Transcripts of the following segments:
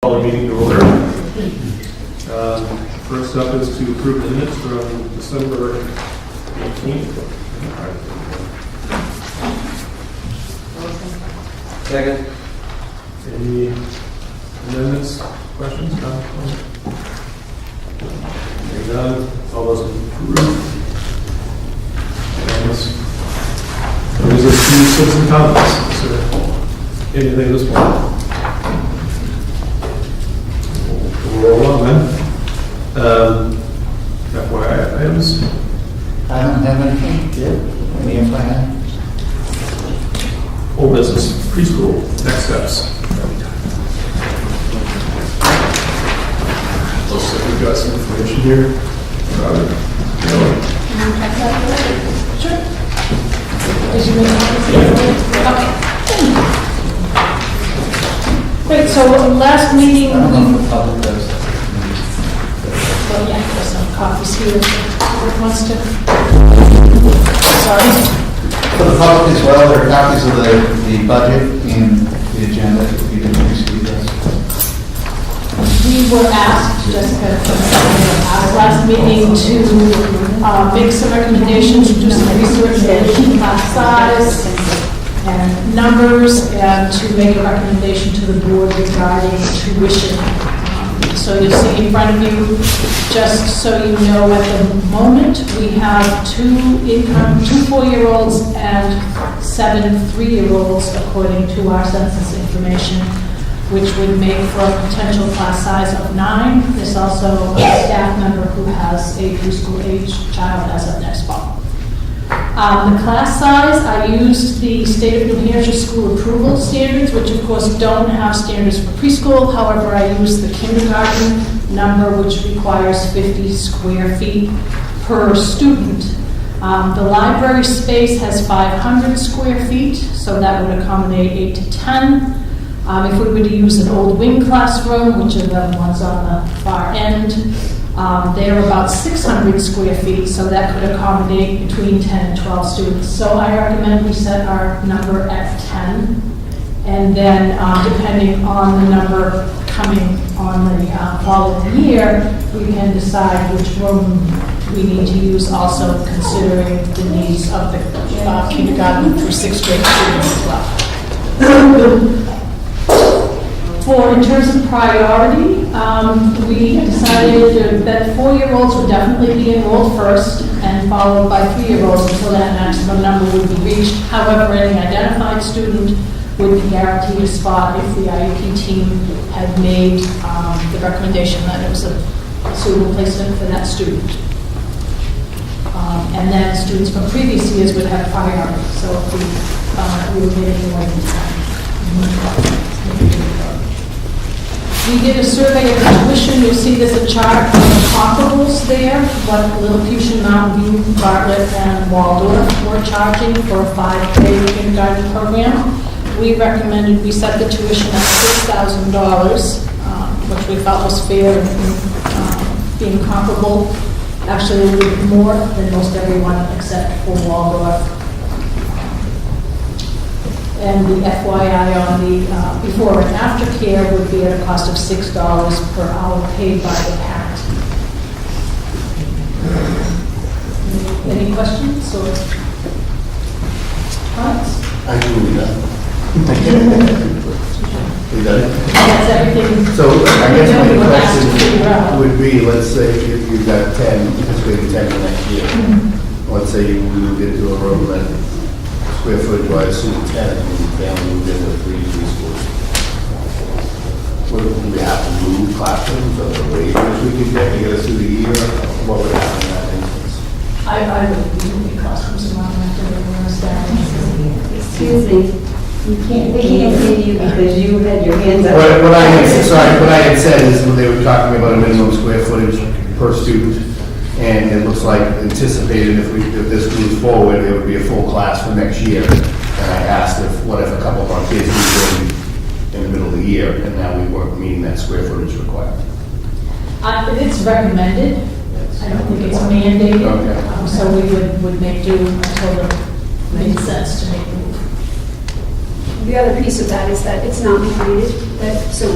Call the meeting to order. First up is to approve the minutes from December 18th. Second. Any amendments, questions, comments? Hearing none, all those approved. There's a few citizen comments. Is there anything this morning? We'll roll on then. FYI items. I don't have anything. Any FYI? Old business, preschool, next steps. Looks like we've got some information here. Robert, Kelly. Sure. Did you make okay. Great, so last meeting, I don't know if the public does. well, yeah, there's some copies here. Who wants to? Sorry. For the public as well, there are copies of the budget and the agenda, if you didn't receive those. We were asked, Jessica, last meeting to make some recommendations, do some research in class size and numbers, and to make a recommendation to the board regarding tuition. So you'll see in front of you, just so you know, at the moment, we have two 4-year-olds and 7 3-year-olds, according to our census information, which would make for a potential class size of 9. There's also a staff member who has a preschool age child as of next fall. The class size, I used the State of New Hampshire school approval standards, which of course don't have standards for preschool. However, I used the kindergarten number, which requires 50 square feet per student. The library space has 500 square feet, so that would accommodate 8 to 10. If we were to use an old wing classroom, which are the ones on the far end, they're about 600 square feet, so that could accommodate between 10 and 12 students. So I recommend we set our number at 10, and then depending on the number coming on the following year, we can decide which room we need to use, also considering the needs of the kindergarten through 6th grade students as well. In terms of priority, we decided that 4-year-olds would definitely be enrolled first and followed by 3-year-olds until that maximum number would be reached. However, any identified student would be guaranteed a spot if the IEP team had made the recommendation that it was a suitable placement for that student. And then students from previous years would have priority. So if we were getting more than 10. We did a survey of the tuition. You'll see there's a chart of the comparables there, what Little Fuchsia, Mountain View, Bartlett, and Waldorf were charging for a 5-day kindergarten program. We recommended we set the tuition at $6,000, which we felt was fair and being comparable. Actually, a little bit more than most everyone except for Waldorf. And the FYI on the before and after care would be at a cost of $6 per hour paid by the parent. Any questions or comments? I do read that. We done it? That's everything. So I guess my We're asked to figure question out. would be, let's say if you've got 10, it's going to be 10 for next year. Let's say you moved into a room that square footage wise, 10, and the family moved in with 3 preschools. Would we have to move classrooms or the waivers we could get to get us through the year? What would happen in that instance? I would be moving classrooms around after they were established. Excuse me, they can't hear you because you had your hands up. What I had said is when they were talking about a minimum square footage per student, and it looks like anticipated if this moves forward, it would be a full class for next year. And I asked what if a couple of our kids moved in the middle of the year, and now we weren't meeting that square footage requirement. It's recommended. I don't think it's mandated. Okay. So we would make do until it makes sense to make the move. The other piece of that is that it's not mandated, that, so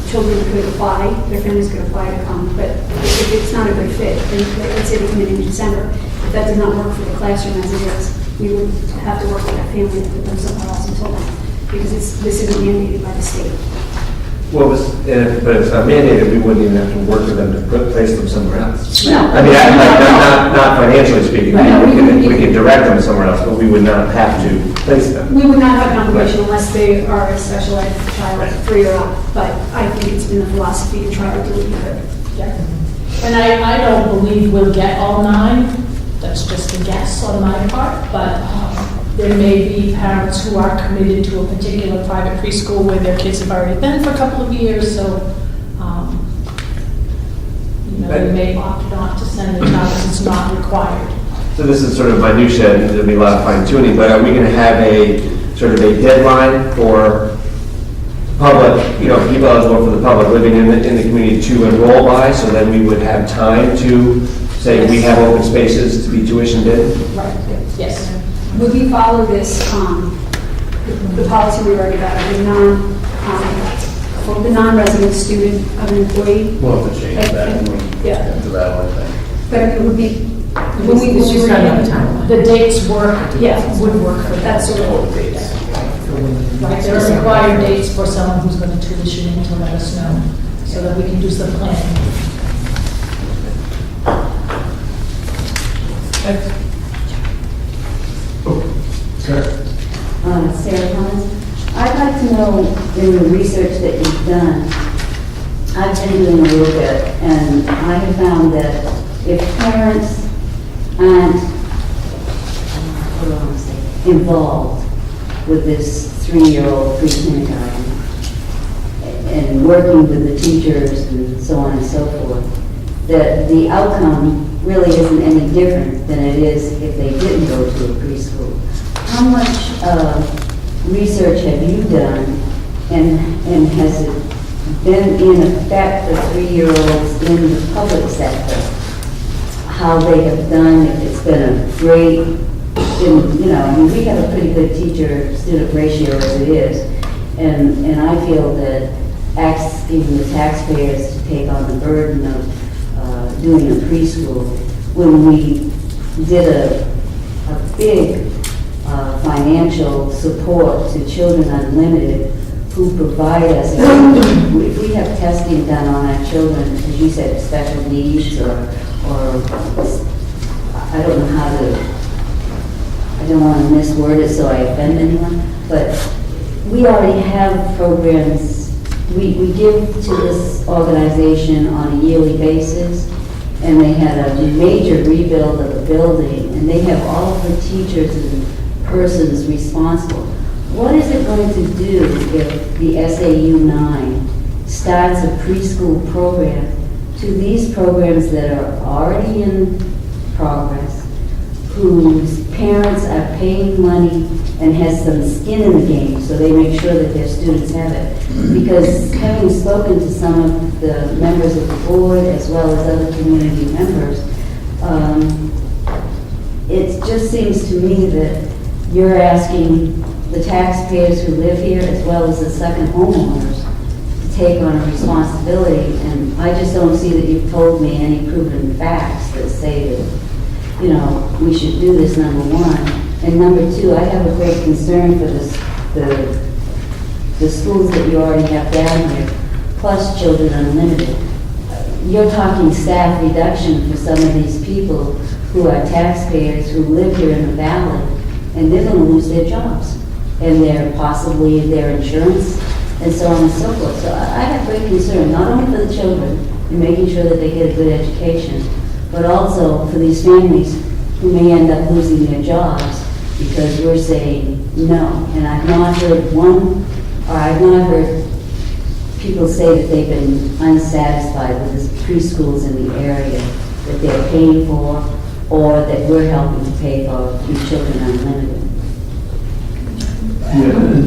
children could apply, their families could apply to come, but if it's not a good fit, then let's say they come in December, if that does not work for the classroom as it is, we would have to work with that family to put them somewhere else until then, because this isn't mandated by the state. Well, but it's not mandated, we wouldn't even have to work with them to place them somewhere else. No. I mean, not financially speaking, we could direct them somewhere else, but we would not have to place them. We would not have confirmation unless they are a special ed child, 3 or up, but I think it's been the philosophy to try to do what we could. And I don't believe we'll get all 9. That's just a guess on my part, but there may be parents who are committed to a particular private preschool where their kids have already been for a couple of years, so, they may opt not to send their child because it's not required. So this is sort of minutia, and there'll be a lot of fine tuning, but are we going to have a sort of a deadline for public, people eligible for the public living in the community to enroll by, so then we would have time to say we have open spaces to be tuitioned in? Right, yes. Would we follow this, the policy we already got, for the non-resident student of an employee? We'll have to change that when we Yeah. get to that one thing. But it would be, when we It's just not enough time. The dates work, Yeah. would work for that. That's sort of, Right, there are required dates for someone who's going to tuition in to let us know, so that we can do some planning. Sarah Thomas, I'd like to know, in the research that you've done, I've been doing a little bit, and I have found that if parents aren't, what do I want to say, involved with this 3-year-old pre-kindergarten, and working with the teachers and so on and so forth, that the outcome really isn't any different than it is if they didn't go to a preschool. How much research have you done, and has it been in effect for 3-year-olds in the public sector? How they have done, if it's been a great, we have a pretty good teacher-student ratio as it is, and I feel that asking the taxpayers to take on the burden of doing a preschool, when we did a big financial support to Children Unlimited, who provide us, if we have testing done on our children, as you said, special needs, or I don't know how to, I don't want to misword it so I offend anyone, but we already have programs, we give to this organization on a yearly basis, and they had a major rebuild of the building, and they have all of the teachers and persons responsible. What is it going to do if the SAU 9 starts a preschool program to these programs that are already in progress, whose parents are paying money and has some skin in the game, so they make sure that their students have it? Because having spoken to some of the members of the board as well as other community members, it just seems to me that you're asking the taxpayers who live here as well as the second homeowners to take on a responsibility, and I just don't see that you've told me any proven facts that say that, we should do this, number one. And number two, I have a great concern for the schools that you already have down here, plus Children Unlimited. You're talking staff reduction for some of these people who are taxpayers who live here in the valley, and they're going to lose their jobs, and possibly their insurance, and so on and so forth. So I have great concern, not only for the children, in making sure that they get a good education, but also for these families who may end up losing their jobs because we're saying no. And I've not heard people say that they've been unsatisfied with the preschools in the area that they're paying for, or that we're helping to pay for through Children Unlimited.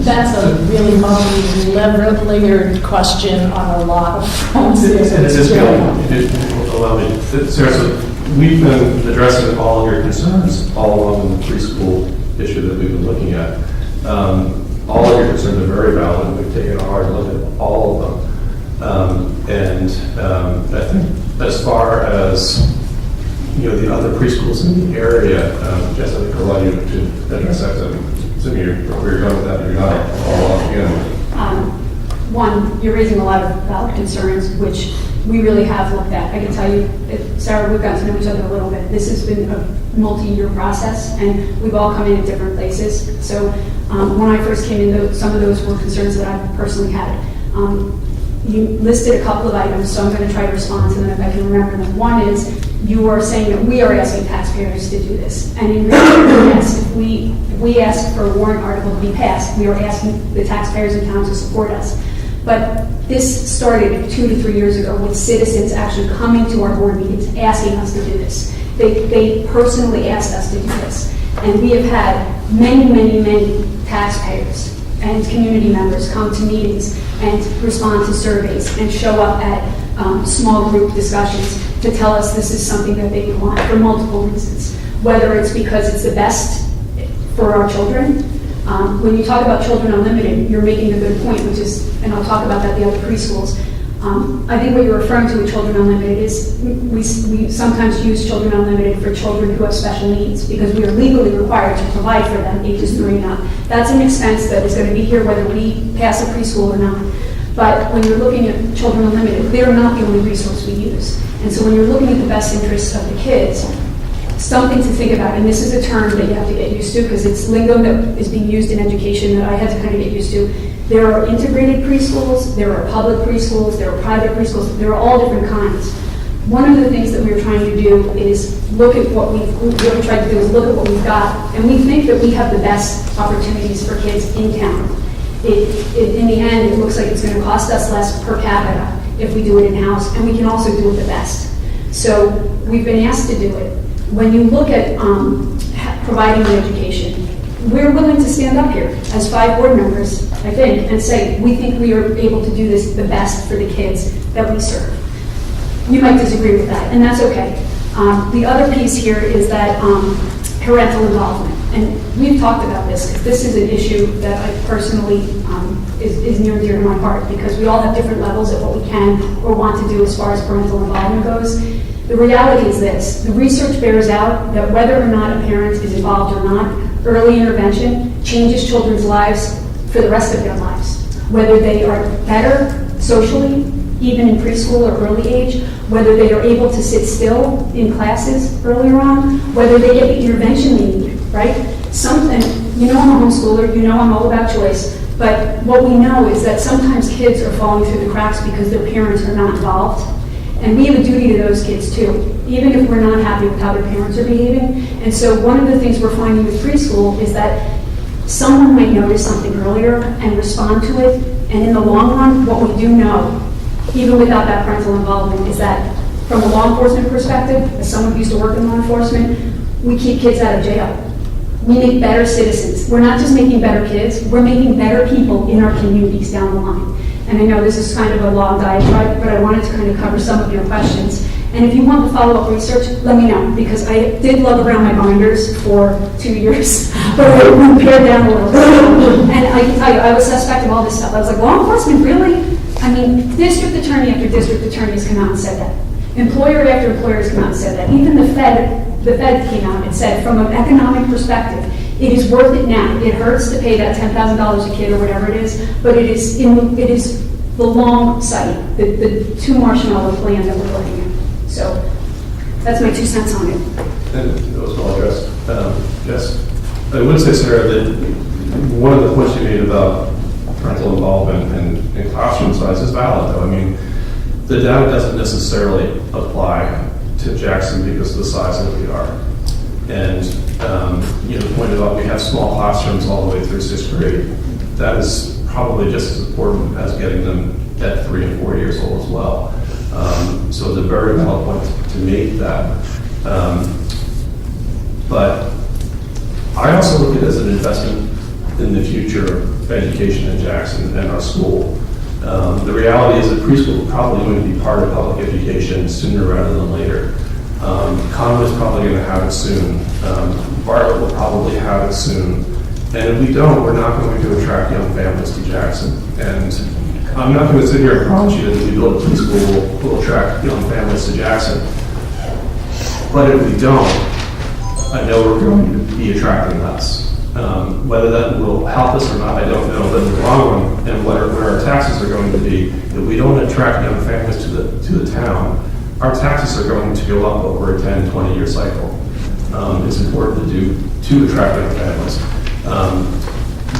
That's a really multi-layered question on a lot of fronts. And it is good, if you allow me. Sarah, so we've been addressing all of your concerns all along the preschool issue that we've been looking at. All of your concerns are very valid, and we've taken a hard look at all of them. I think as far as, the other preschools in the area, Jess, I think I'll allow you to address that. Some of your, where you're going with that, you're not all off again. One, you're raising a lot of valid concerns, which we really have looked at. I can tell you, Sarah, we've gotten to know each other a little bit. This has been a multi-year process, and we've all come in at different places. So when I first came in, some of those were concerns that I personally had. You listed a couple of items, so I'm going to try to respond to them if I can remember them. One is, you are saying that we are asking taxpayers to do this. And in reality, yes, if we ask for a warrant article to be passed, we are asking the taxpayers in town to support us. But this started 2 to 3 years ago with citizens actually coming to our board meetings, asking us to do this. They personally asked us to do this. And we have had many taxpayers and community members come to meetings and respond to surveys and show up at small group discussions to tell us this is something that they want for multiple reasons. Whether it's because it's the best for our children. When you talk about Children Unlimited, you're making a good point, which is, and I'll talk about that the other preschools. I think what you're referring to with Children Unlimited is we sometimes use Children Unlimited for children who have special needs because we are legally required to provide for them ages 3 and up. That's an expense that is going to be here whether we pass a preschool or not. But when you're looking at Children Unlimited, they're not the only resource we use. And so when you're looking at the best interests of the kids, something to think about, and this is a term that you have to get used to because it's lingo that is being used in education that I had to kind of get used to. There are integrated preschools, there are public preschools, there are private preschools, there are all different kinds. One of the things that we were trying to do is look at what we've tried to do is look at what we've got, and we think that we have the best opportunities for kids in town. In the end, it looks like it's going to cost us less per capita if we do it in-house, and we can also do it the best. So we've been asked to do it. When you look at providing the education, we're willing to stand up here as 5 board members, I think, and say, we think we are able to do this the best for the kids that we serve. You might disagree with that, and that's okay. The other piece here is that parental involvement. And we've talked about this, because this is an issue that I personally is near and dear to my heart, because we all have different levels of what we can or want to do as far as parental involvement goes. The reality is this, the research bears out that whether or not a parent is involved or not, early intervention changes children's lives for the rest of their lives. Whether they are better socially, even in preschool or early age, whether they are able to sit still in classes earlier on, whether they get the intervention they need, right? Something, you know I'm a homeschooler, you know I'm all about choice, but what we know is that sometimes kids are falling through the cracks because their parents are not involved. And we have a duty to those kids too, even if we're not happy with how their parents are behaving. And so one of the things we're finding with preschool is that someone might notice something earlier and respond to it. And in the long run, what we do know, even without that parental involvement, is that from a law enforcement perspective, as someone who used to work in law enforcement, we keep kids out of jail. We make better citizens. We're not just making better kids, we're making better people in our communities down the line. And I know this is kind of a long diatribe, but I wanted to kind of cover some of your questions. And if you want to follow up research, let me know, because I did lug around my binders for 2 years, but I pared down a little bit. And I can tell you, I was suspect of all this stuff. I was like, law enforcement, really? I mean, district attorney after district attorney has come out and said that. Employer after employer has come out and said that. Even the Fed came out and said, from an economic perspective, it is worth it now. It hurts to pay that $10,000 a kid or whatever it is, but it is the long sight, the 2 marshmallow plan that we're looking at. So that's my 2 cents on it. And it was well addressed. Yes. I would say, Sarah, that one of the points you made about parental involvement and classroom size is valid, though. I mean, the data doesn't necessarily apply to Jackson because of the size that we are. And the point about we have small classrooms all the way through 6th grade, that is probably just as important as getting them at 3 and 4 years old as well. So it's a very valid point to make that. But I also look at it as an investment in the future of education in Jackson and our school. The reality is that preschool is probably going to be part of public education sooner rather than later. Conway's probably going to have it soon. Bartlett will probably have it soon. And if we don't, we're not going to attract young families to Jackson. And I'm not going to sit here and promise you that if we build a preschool, we'll attract young families to Jackson. But if we don't, I know we're going to be attracting less. Whether that will help us or not, I don't know. But in the long run, and where our taxes are going to be, if we don't attract young families to the town, our taxes are going to go up over a 10, 20-year cycle. It's important to attract young families.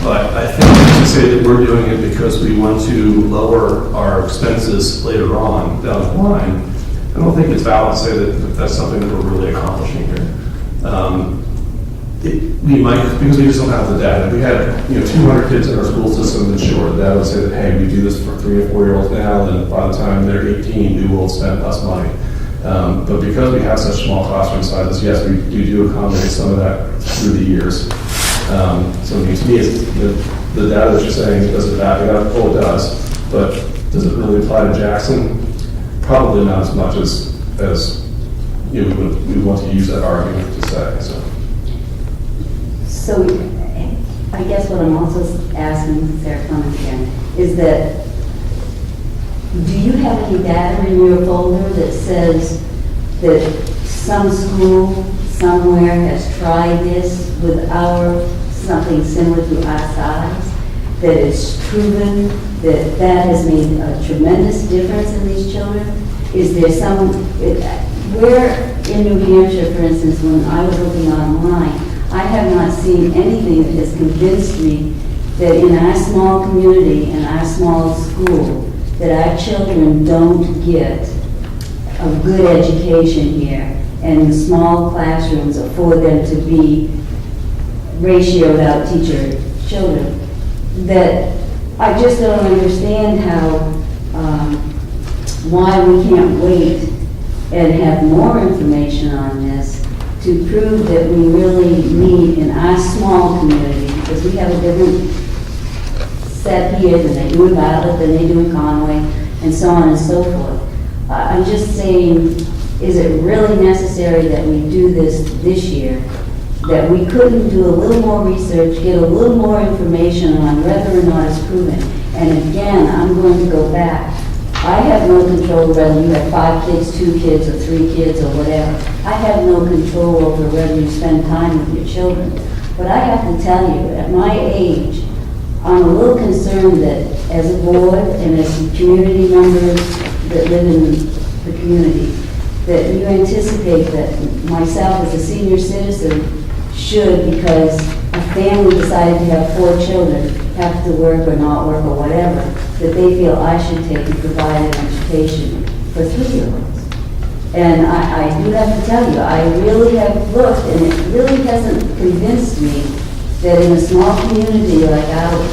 But I think to say that we're doing it because we want to lower our expenses later on down the line, I don't think it's valid to say that that's something that we're really accomplishing here. We might, because we just don't have the data. If we had 200 kids in our school system, then sure, the data would say that, hey, we do this for 3 or 4-year-olds now, and by the time they're 18, we will spend less money. But because we have such small classroom sizes, yes, we do accommodate some of that through the years. So to me, the data that you're saying, does it back it up? Oh, it does. But does it really apply to Jackson? Probably not as much as we want to use that argument to say. So I guess what I'm also asking, Sarah Clemens again, is that do you have any data in your folder that says that some school somewhere has tried this with something similar to our size, that it's proven that has made a tremendous difference in these children? Is there where in New Hampshire, for instance, when I was looking online, I have not seen anything that has convinced me that in our small community, in our small school, that our children don't get a good education here, and the small classrooms are for them to be ratioed out teacher children. That I just don't understand why we can't wait and have more information on this to prove that we really need in our small community, because we have a different set here than they do in Violet, than they do in Conway, and so on and so forth. I'm just saying, is it really necessary that we do this year, that we couldn't do a little more research, get a little more information on whether or not it's proven? And again, I'm going to go back. I have no control whether you have 5 kids, 2 kids, or 3 kids, or whatever. I have no control over whether you spend time with your children. But I have to tell you, at my age, I'm a little concerned that as a board and as community members that live in the community, that you anticipate that myself as a senior citizen should, because a family decided to have 4 children, have to work or not work or whatever, that they feel I should take and provide an education for 3-year-olds. And I do have to tell you, I really have looked, and it really hasn't convinced me that in a small community like ours,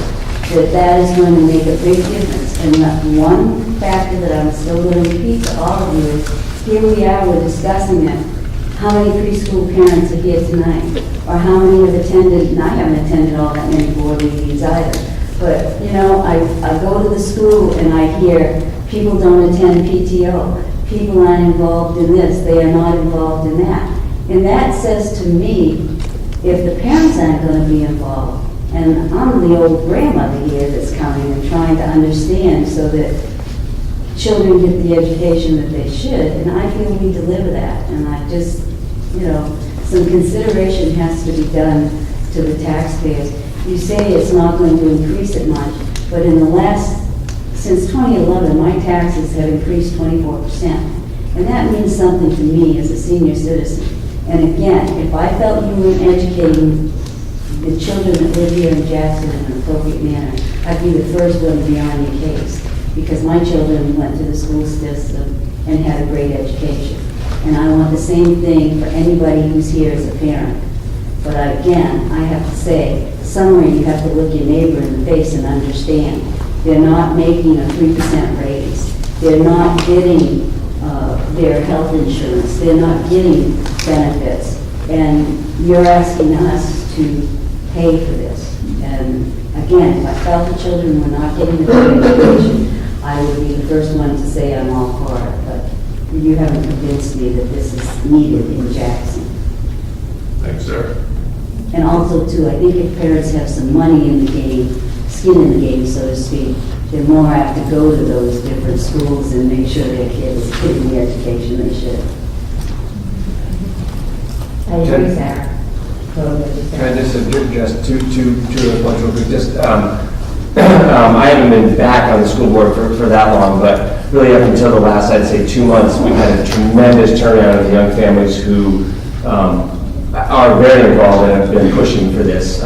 that is going to make a big difference. And that one factor that I'm still going to repeat to all of you is, here we are, we're discussing it. How many preschool parents are here tonight? Or how many have attended, and I haven't attended all that many board meetings either. But, I go to the school and I hear people don't attend PTO. People aren't involved in this, they are not involved in that. And that says to me, if the parents aren't going to be involved, and I'm the old grandmother here that's coming and trying to understand so that children get the education that they should, and I feel we deliver that. And I just, some consideration has to be done to the taxpayers. You say it's not going to increase it much, but since 2011, my taxes have increased 24%. And that means something to me as a senior citizen. And again, if I felt you weren't educating the children that live here in Jackson in an appropriate manner, I'd be the first one to be on your case. Because my children went to the school system and had a great education. And I want the same thing for anybody who's here as a parent. But again, I have to say, somewhere you have to look your neighbor in the face and understand. They're not making a 3% raise. They're not getting their health insurance. They're not getting benefits. And you're asking us to pay for this. And again, if I felt the children were not getting the good education, I would be the first one to say I'm all for it. But you haven't convinced me that this is needed in Jackson. Thanks, sir. And also, too, I think if parents have some money in the game, skin in the game, so to speak, they're more apt to go to those different schools and make sure their kid is getting the education they should. I agree, Sarah. Totally, Can I Sarah. just address two of the points real quick? Just, I haven't been back on the school board for that long, but really up until the last, I'd say, 2 months, we've had a tremendous turnaround of the young families who are very involved and have been pushing for this.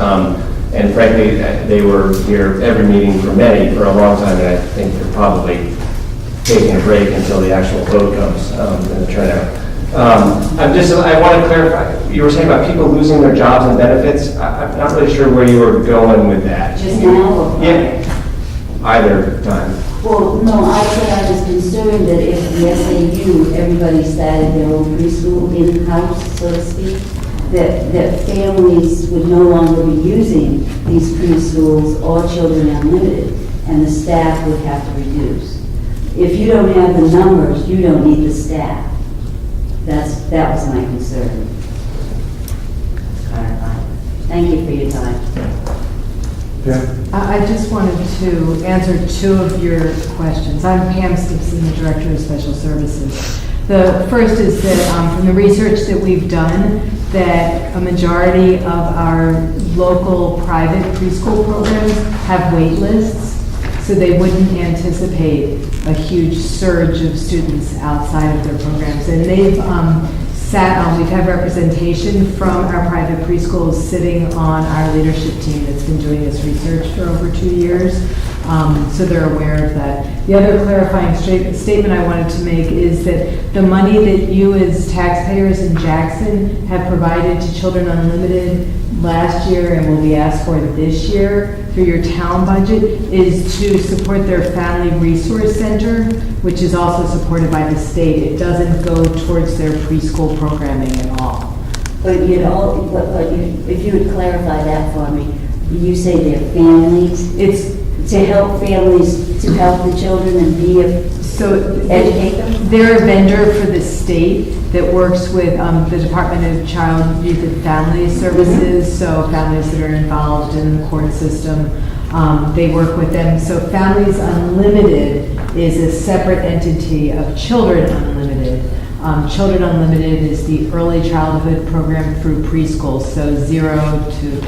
And frankly, they were here every meeting for many for a long time, and I think they're probably taking a break until the actual vote comes in the turnout. I want to clarify, you were saying about people losing their jobs and benefits. I'm not really sure where you were going with that. Just now or prior? Yeah, either time. Well, no, I said I was concerned that if the SAU, everybody started their own preschool in-house, so to speak, that families would no longer be using these preschools or Children Unlimited, and the staff would have to reduce. If you don't have the numbers, you don't need the staff. That was my concern. Clarify. Thank you for your time. I just wanted to answer two of your questions. I'm Pam Stimpson, the Director of Special Services. The first is that from the research that we've done, that a majority of our local private preschool programs have wait lists, so they wouldn't anticipate a huge surge of students outside of their programs. And they've we've had representation from our private preschools sitting on our leadership team that's been doing this research for over 2 years. So they're aware of that. The other clarifying statement I wanted to make is that the money that you as taxpayers in Jackson have provided to Children Unlimited last year and will be asked for this year through your town budget is to support their Family Resource Center, which is also supported by the state. It doesn't go towards their preschool programming at all. But if you would clarify that for me, you say they're families? It's To help families, to help the children and educate them? They're a vendor for the state that works with the Department of Child, Youth, and Family Services, so families that are involved in the court system, they work with them. So Families Unlimited is a separate entity of Children Unlimited. Children Unlimited is the early childhood program through preschool, so 0 to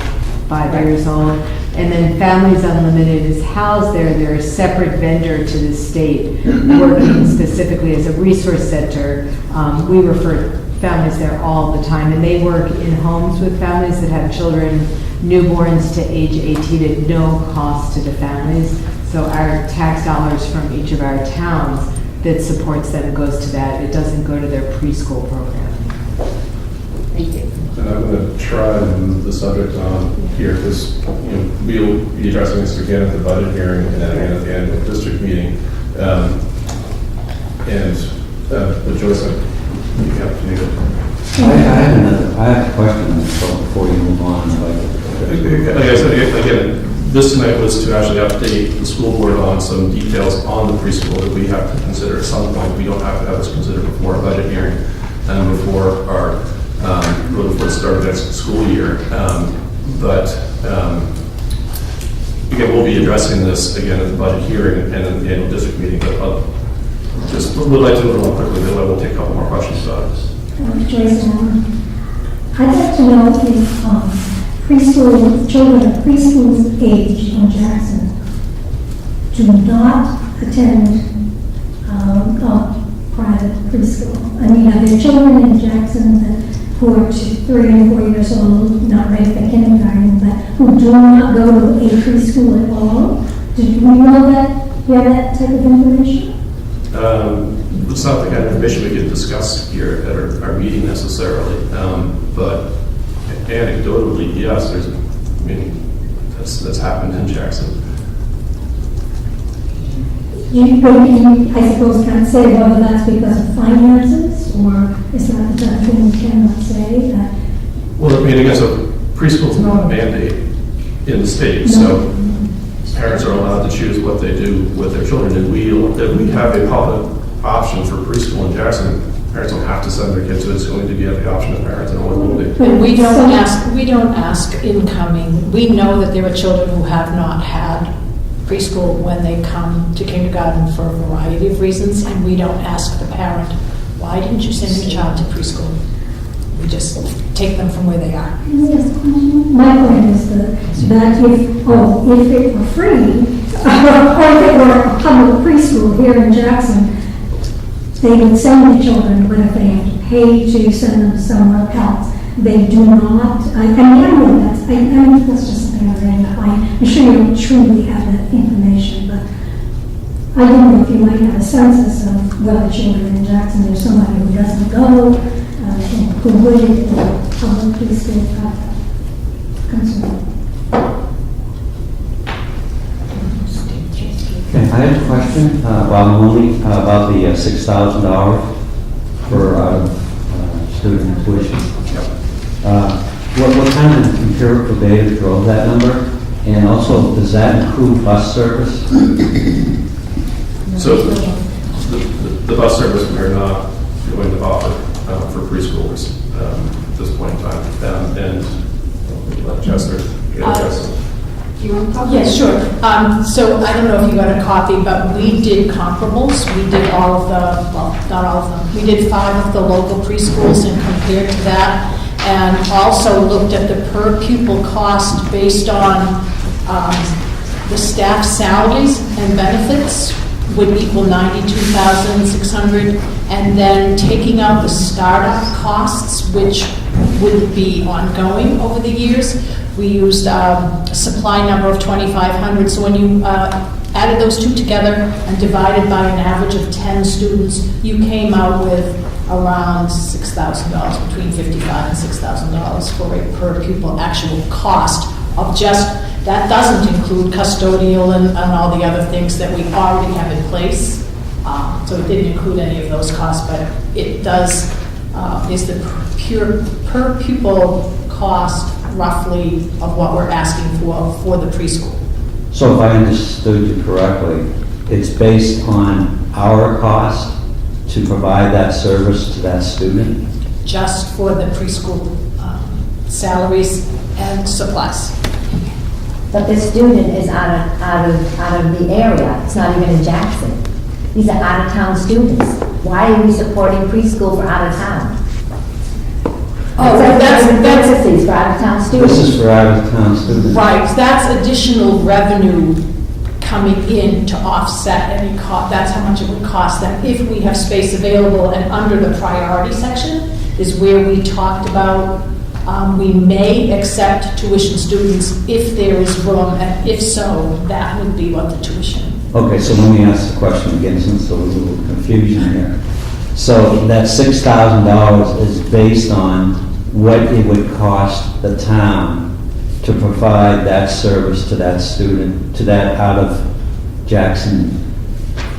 5 years old. And then Families Unlimited is housed there. They're a separate vendor to the state, working specifically as a resource center. We refer families there all the time, and they work in homes with families that have children, newborns to age 18 at no cost to the families. So our tax dollars from each of our towns that supports them goes to that. It doesn't go to their preschool program. Thank you. And I'm going to try and move the subject on here because we'll be addressing this again at the budget hearing and then again at the annual district meeting. But Joyce, you have to do I have a question before you move on. Like I said, again, this tonight was to actually update the school board on some details on the preschool that we have to consider at some point. We don't have to have this considered before our budget hearing and before our really for the start of next school year. Again, we'll be addressing this again at the budget hearing and at the annual district meeting, but just would like to move along quickly, then we'll take a couple more questions about it. Joyce, I'd like to know if preschool children of preschool age in Jackson do not attend a private preschool. I mean, are there children in Jackson that who are 3 and 4 years old, not ready for kindergarten, but who do not go to a preschool at all? Did we know that? You have that type of information? It's not the kind of information we could discuss here at our meeting necessarily, but anecdotally, yes, that's happened in Jackson. I suppose can't say whether that's because of finances or is that the type of thing we cannot say that. Well, again, so preschool's not a mandate in the state, so parents are allowed to choose what they do with their children, and we have a public option for preschool in Jackson. Parents don't have to send their kids, so it's going to be at the option of parents, and always will be. But we don't ask incoming. We know that there are children who have not had preschool when they come to kindergarten for a variety of reasons, and we don't ask the parent, why didn't you send your child to preschool? We just take them from where they are. My point is that if it were free, or if it were a public preschool here in Jackson, they would send the children, but if they have to pay to send them somewhere else, they do not. I know that's just something I read. I'm sure you don't truly have that information, but I don't know if you might have a census of whether children in Jackson, there's somebody who doesn't go, and who would it, public preschool concern. Okay, I have a question, Bob Mooney, about the $6,000 for student tuition. What kind of empirical data drove that number? And also, does that include bus service? So the bus service we're not going to offer for preschoolers at this point in time. And let Chester get addressed. Do you want to talk? Yes, sure. So I don't know if you got a copy, but we did comparables. We did all of the, well, not all of them. We did 5 of the local preschools and compared to that, and also looked at the per pupil cost based on the staff salaries and benefits would equal $92,600, and then taking out the startup costs, which would be ongoing over the years. We used a supply number of 2,500, so when you added those two together and divided by an average of 10 students, you came out with around $6,000, between $55,000 and $6,000 for a per pupil actual cost of just, that doesn't include custodial and all the other things that we already have in place. So it didn't include any of those costs, but it does, is the per pupil cost roughly of what we're asking for the preschool. So if I understood you correctly, it's based on our cost to provide that service to that student? Just for the preschool salaries and supplies. But the student is out of the area. It's not even in Jackson. These are out-of-town students. Why are we supporting preschool for out-of-town? Oh, that's for out-of-town students. This is for out-of-town students. Right, that's additional revenue coming in to offset any cost. That's how much it would cost them if we have space available. And under the priority section is where we talked about we may accept tuition students if there is room, and if so, that would be what the tuition. Okay, so let me ask the question again, since there was a little confusion here. So that $6,000 is based on what it would cost the town to provide that service to that student, to that out of Jackson,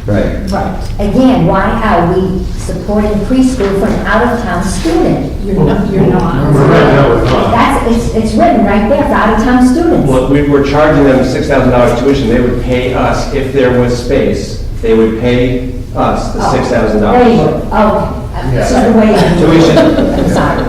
right? Right. Again, why are we supporting preschool for an out-of-town student? You're not. Right now, we're not. It's written right there for out-of-town students. Well, we were charging them $6,000 tuition. They would pay us, if there was space, they would pay us the $6,000. There you go. Oh, Yeah. so the way I Tuition. I'm sorry.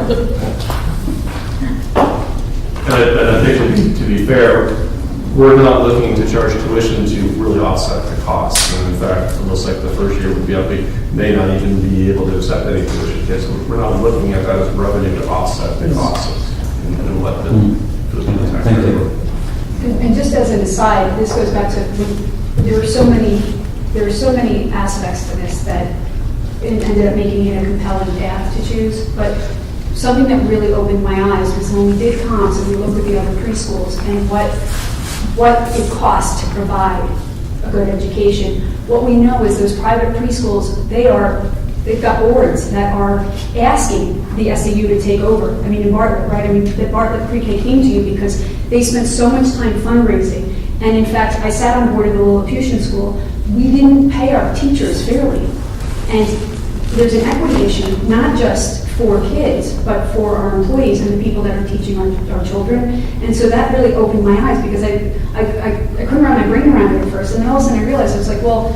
And I think to be fair, we're not looking to charge tuition to really offset the costs. And in fact, it looks like the first year would be up, we may not even be able to accept any tuition kids. So we're not looking at that as revenue to offset the costs and let them go to the tax Thank rate. you. And just as an aside, this goes back to, there are so many aspects to this that it ended up making it a compelling path to choose. But something that really opened my eyes was when we did comps and we looked at the other preschools and what it costs to provide a good education. What we know is those private preschools, they've got boards that are asking the SAU to take over. I mean, in Bartlett, right? I mean, the Bartlett Pre-K came to you because they spent so much time fundraising. And in fact, I sat on board of the Lilliputian School. We didn't pay our teachers fairly. And there's an equity issue, not just for kids, but for our employees and the people that are teaching our children. And so that really opened my eyes because I couldn't wrap my brain around it at first. And then all of a sudden I realized, I was like, well,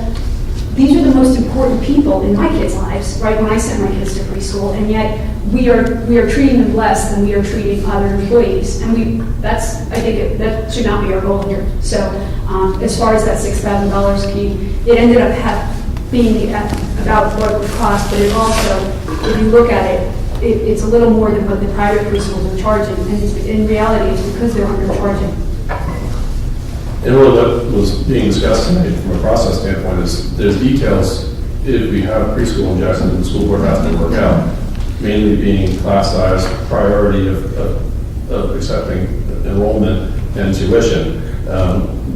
these are the most important people in my kids' lives, right, when I send my kids to preschool, and yet we are treating them less than we are treating other employees. And I think that should not be our goal here. So as far as that $6,000 key, it ended up being about what it would cost, but it also, if you look at it, it's a little more than what the private preschools are charging, and in reality, it's because they're undercharging. And really what was being discussed tonight from a process standpoint is there's details if we have preschool in Jackson, the school board has to work out, mainly being class size, priority of accepting enrollment and tuition.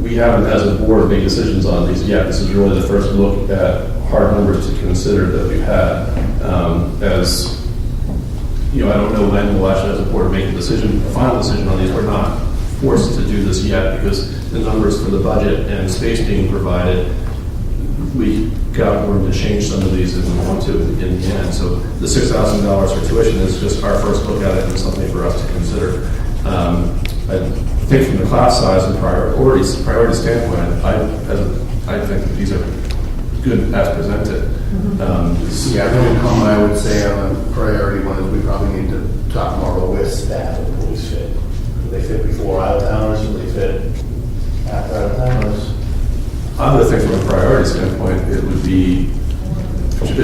We haven't, as a board, made decisions on these yet. This is really the first look at hard numbers to consider that we've had. As you know, I don't know when we'll actually, as a board, make a final decision on these. We're not forced to do this yet because the numbers for the budget and space being provided, we got room to change some of these if we want to in the end. So the $6,000 for tuition is just our first look at it and something for us to consider. I think from the class size and priority standpoint, I think that these are good as presented. Yeah, the only comment I would say on the priority one is we probably need to talk more about where staff and police fit. Do they fit before out-of-towners, do they fit after out-of-towners? I would think from a priority standpoint, it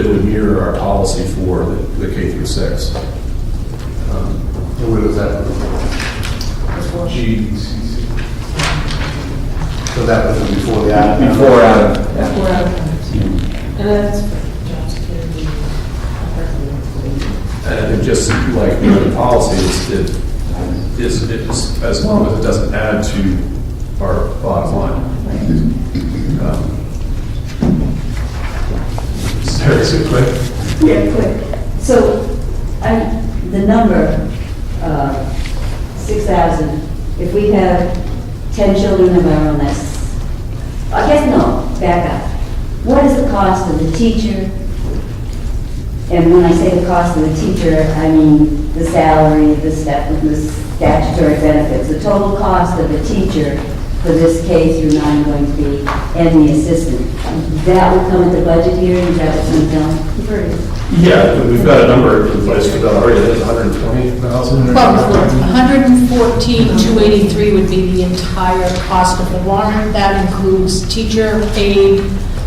would mirror our policy for the K through 6. And where does that GDCC. So that was before the out-of-towners? Before out. And that's job security. And I think just like the policy is as long as it doesn't add to our bottom line. Sarah, is it quick? Yeah, quick. So, the number, 6,000, if we have 10 children of our own, I guess no, back up. What is the cost of the teacher? And when I say the cost of the teacher, I mean the salary, the statutory benefits, the total cost of the teacher for this K through 9 going to be, and the assistant. That will come at the budget hearing, is that what's going to come? Yeah, we've got a number in place for that already. It's 120,000. Well, 114,283 would be the entire cost of the warrant. That includes teacher, aide,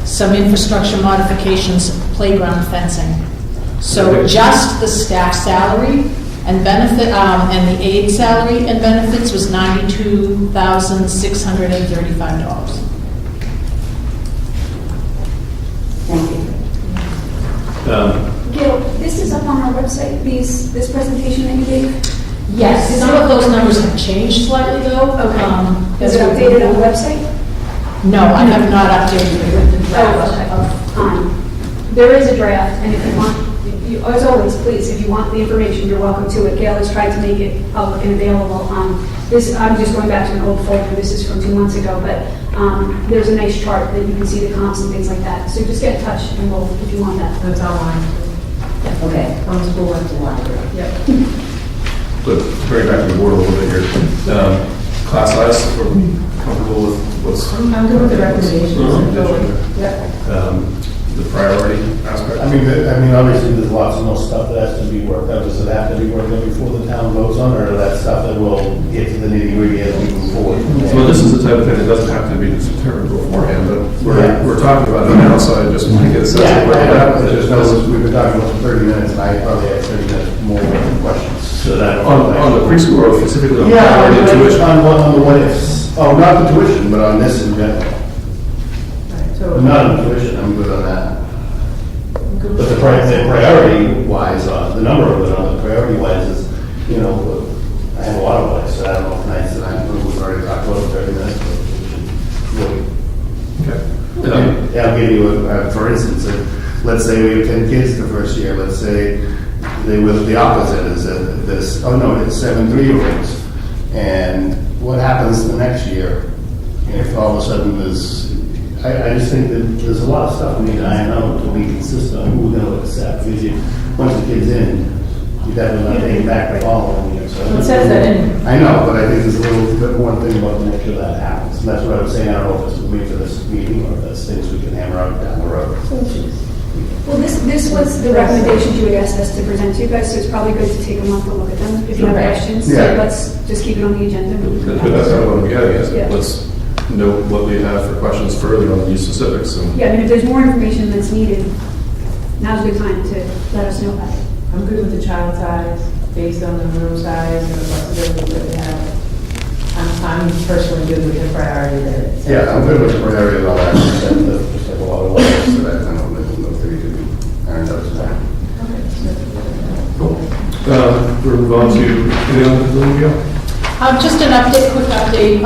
some infrastructure modifications, playground fencing. So just the staff salary and benefit, and the aide salary and benefits was $92,635. Thank you. Gail, this is up on our website, this presentation that you gave? Yes, some of those numbers have changed slightly though. Okay. Is it updated on the website? No, I have not updated it with the draft. There is a draft, and if you want, as always, please, if you want the information, you're welcome to it. Gail has tried to make it public and available. I'm just going back to an old folder. This is from 2 months ago, but there's a nice chart that you can see the comps and things like that. So just get in touch, and we'll, if you want that. That's online. Okay, on the school website. Library. Yep. But to bring it back to the board a little bit here, class size, are we comfortable with what's? I'm good with the recommendations. The priority aspect? I mean, obviously, there's lots of more stuff that has to be worked out. Does it have to be worked out before the town votes on it, or that stuff that will get to the nitty-gritty as we move forward? So this is the type of thing that doesn't have to be determined beforehand, but Yeah. we're talking about it now, so I just want to get a sense of where we're at with I just it. noticed we've been talking about for 30 minutes, and I probably have 30 minutes more questions. So that On the preschool, or specifically on Yeah, priority and tuition? on the what ifs. Oh, not the tuition, but on this in general. Not on tuition, I'm good on that. But the priority wise, the number of it on the priority wise is, you know, I have a lot of ways, so I don't know if tonight's tonight, we've already talked about it 30 minutes. But Okay. I'll give you for instance, let's say we have 10 kids the first year, let's say they were the opposite, is that this, oh no, it's 7 3-year-olds. And what happens the next year if all of a sudden there's, I just think that there's a lot of stuff we need to iron out to be consistent on who we're going to accept. Because once the kid's in, you definitely not taking back the following year, so. It says that in- I know, but I think there's a little bit more thing about to make sure that happens. And that's what I was saying, I don't know if it's with me for this meeting or if that's things we can hammer out down the road. Well, this was the recommendations you had asked us to present to you guys, so it's probably good to take a month to look at them. If you have Okay. questions, so Yeah. let's just keep it on the agenda. But that's kind of what I'm getting Yeah. at. Let's know what we have for questions further on these specifics. And Yeah, I mean, if there's more information that's needed, now's a good time to let us know about it. I'm good with the child size, based on the room size and the flexibility that we have. I'm personally good with the priority that it says. Yeah, I'm good with the priority of all that, just like a lot of letters, so that I don't know if they could be ironed out tonight. cool. We'll move on to, anything on the Bloomfield? Just an update, quick update.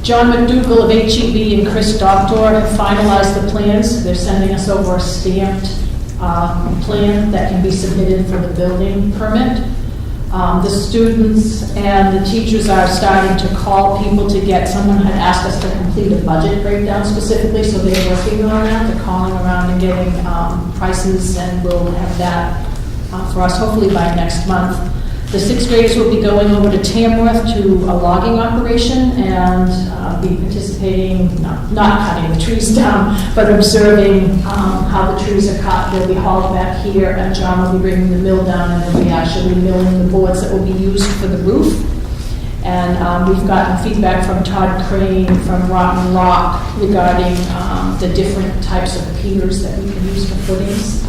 John McDougal of HEB and Chris Doctor have finalized the plans. They're sending us over a stamped plan that can be submitted for the building permit. The students and the teachers are starting to call people to get, someone had asked us to complete a budget breakdown specifically, so they're working on that. They're calling around and getting prices, and we'll have that for us hopefully by next month. The sixth graders will be going over to Tamworth to a logging operation and be participating, not cutting the trees down, but observing how the trees are cut. They'll be hauled back here, and John will be bringing the mill down, and they'll be actually milling the boards that will be used for the roof. And we've gotten feedback from Todd Crane from Rotten Rock regarding the different types of piers that we can use for footings.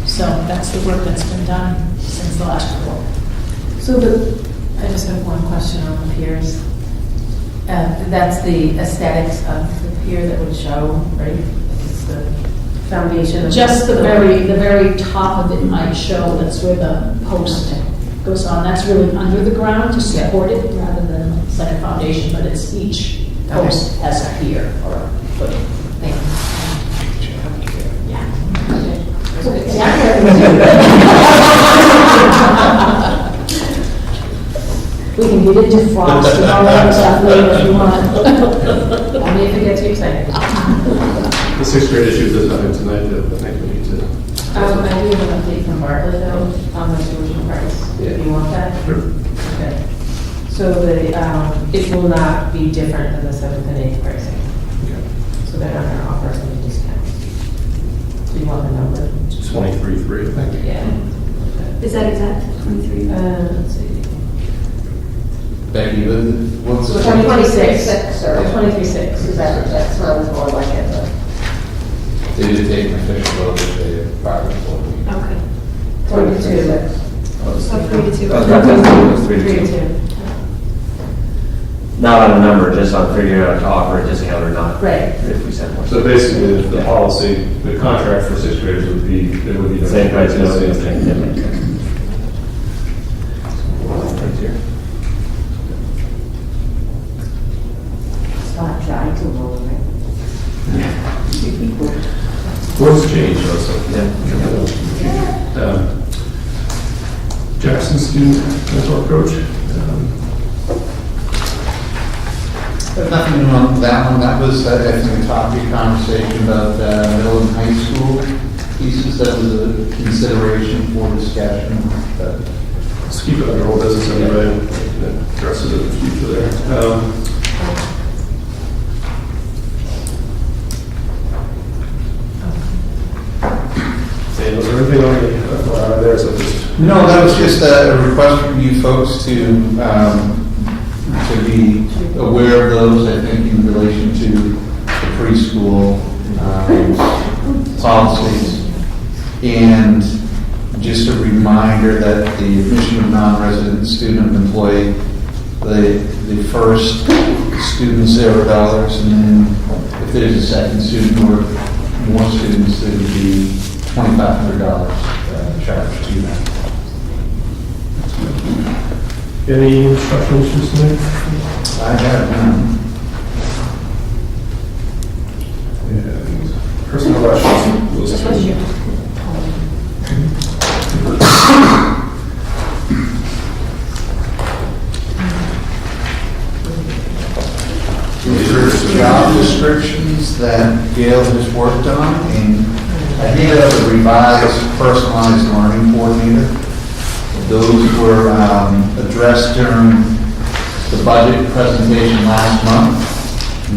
So that's the work that's been done since the last report. So I just have one question on the piers. That's the aesthetics of the pier that would show, right? It's the foundation of. Just the very top of it might show, that's where the post goes on. That's really under the ground to support it rather than set a foundation, but it's each post has a pier or a footing. Thank you. We can get into frost and all that stuff later if you want. Only if it gets you excited. The sixth grade issue does nothing tonight that I think we need to. I do have an update from Bartlett though, on the tuition price, if you want that. Sure. Okay. So it will not be different than the 7th and 8th pricing. So they're not gonna offer us any discounts. Do you want the number? 23.3, I think. Yeah. Is that exact, 23? Let's see. Becky, what's the? 23.6, or 23.6, is that sounds more like it, but. They did take an official vote that they probably will. Okay. 22. So 3 to 2. Oh, that's 3 to 2. 3 to 2. Not on the number, just on figuring out to offer a discount or not. Right. If we send more. So basically, the policy, the contract for sixth graders would be, it would be. the Same price, no, same same thing. thing. Right here. It's not dry to roll, right? Words change also. Yeah. Jackson student mentor coach. Nothing new on that one, that was, I think, a topic conversation about middle and high school pieces, that was a consideration for discussion, but Let's keep it under whole business anyway, and address it in the future there. Was there anything on the, there, so just? no, that was just a request from you folks to be aware of those, I think, in relation to the preschool policies. And just a reminder that the admission of non-resident student employee, the first student $0, and then if there's a second student or more students, it would be $2,500 charged to them. Any instructional issues tonight? I have none. And personnel actions, those two. These are job descriptions that Gail has worked on, and I handed out a revised personalized learning coordinator. Those were addressed during the budget presentation last month.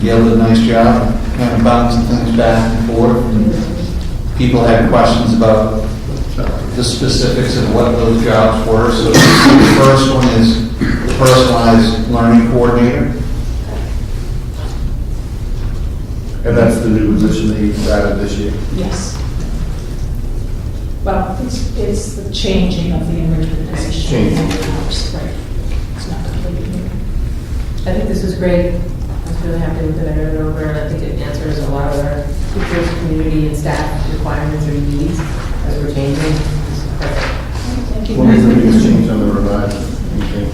Gail did a nice job, kind of bouncing things back and forth. And people had questions about the specifics of what those jobs were. So the first one is the personalized learning coordinator. And that's the new position that you added this year? Yes. Well, it's the changing of the enrichment position. Changing. Right. It's not completely new. I think this was great. I was really happy with it. I read it over, and I think it answers a lot of our teachers, community, and staff requirements or needs as we're changing. It's perfect. Thank you. What is the biggest change on the revised? You think?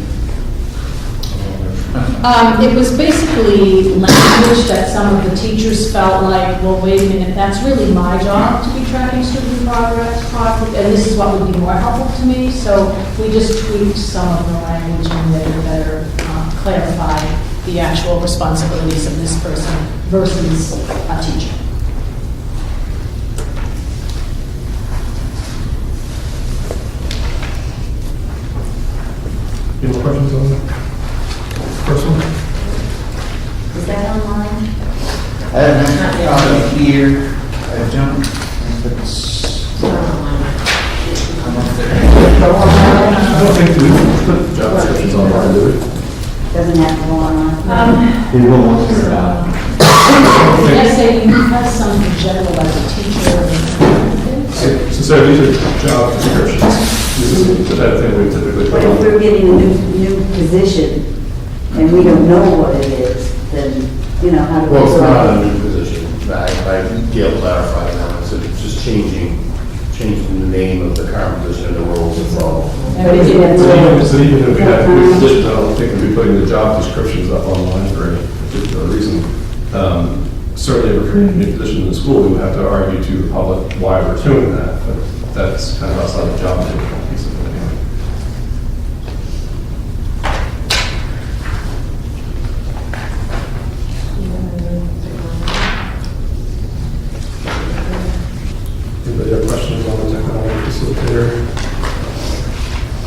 It was basically language that some of the teachers felt like, well, wait a minute, that's really my job to be tracking student progress, and this is what would be more helpful to me. So we just tweaked some of the language and made it better clarify the actual responsibilities of this person versus a teacher. Any more questions on that? First one? Is that online? I have an copy here. I don't think it's. I I don't think we put job descriptions online, do we? Doesn't have to go online? We will look it up. Let's say you have something general as a teacher. So Sarah, these are job descriptions. This is the type of thing we typically But put if on. we're getting a new position and we don't know what it is, then, you know, how do we? Well, it's not a new position. Gail clarified that. So it's just changing the name of the current position and the roles involved. But is it- So even if we had new positions, I don't think we'd be putting the job descriptions up online for any particular reason. Certainly, if we're creating a new position in the school, we would have to argue to the public why we're doing that, but that's kind of outside the job description piece of it anyway. Anybody have questions on the technology facilitator?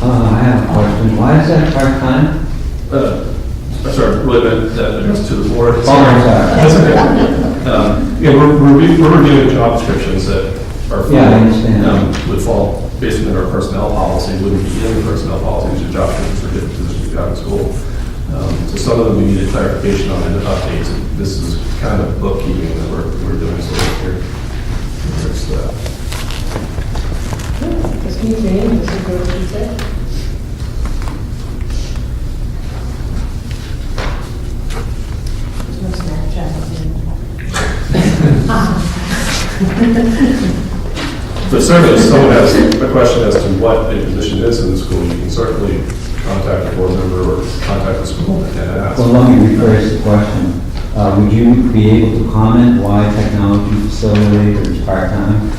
I have a question. Why is that part-time? Sorry, really meant that address to the board. Oh, I'm sorry. That's okay. Yeah, we're reviewing job descriptions that are. Yeah, I understand. Would fall based on our personnel policy, wouldn't be in the personnel policy, these are job descriptions for different positions we got in school. So some of them we needed clarification on and updates, and this is kind of bookkeeping that we're doing, so here. Here's the. Excuse me, this is what you said. There's no Snapchat. But certainly, if someone has a question as to what a position is in the school, you can certainly contact the board member or contact the school and ask. Well, let me rephrase the question. Would you be able to comment why technology facilitator is part-time?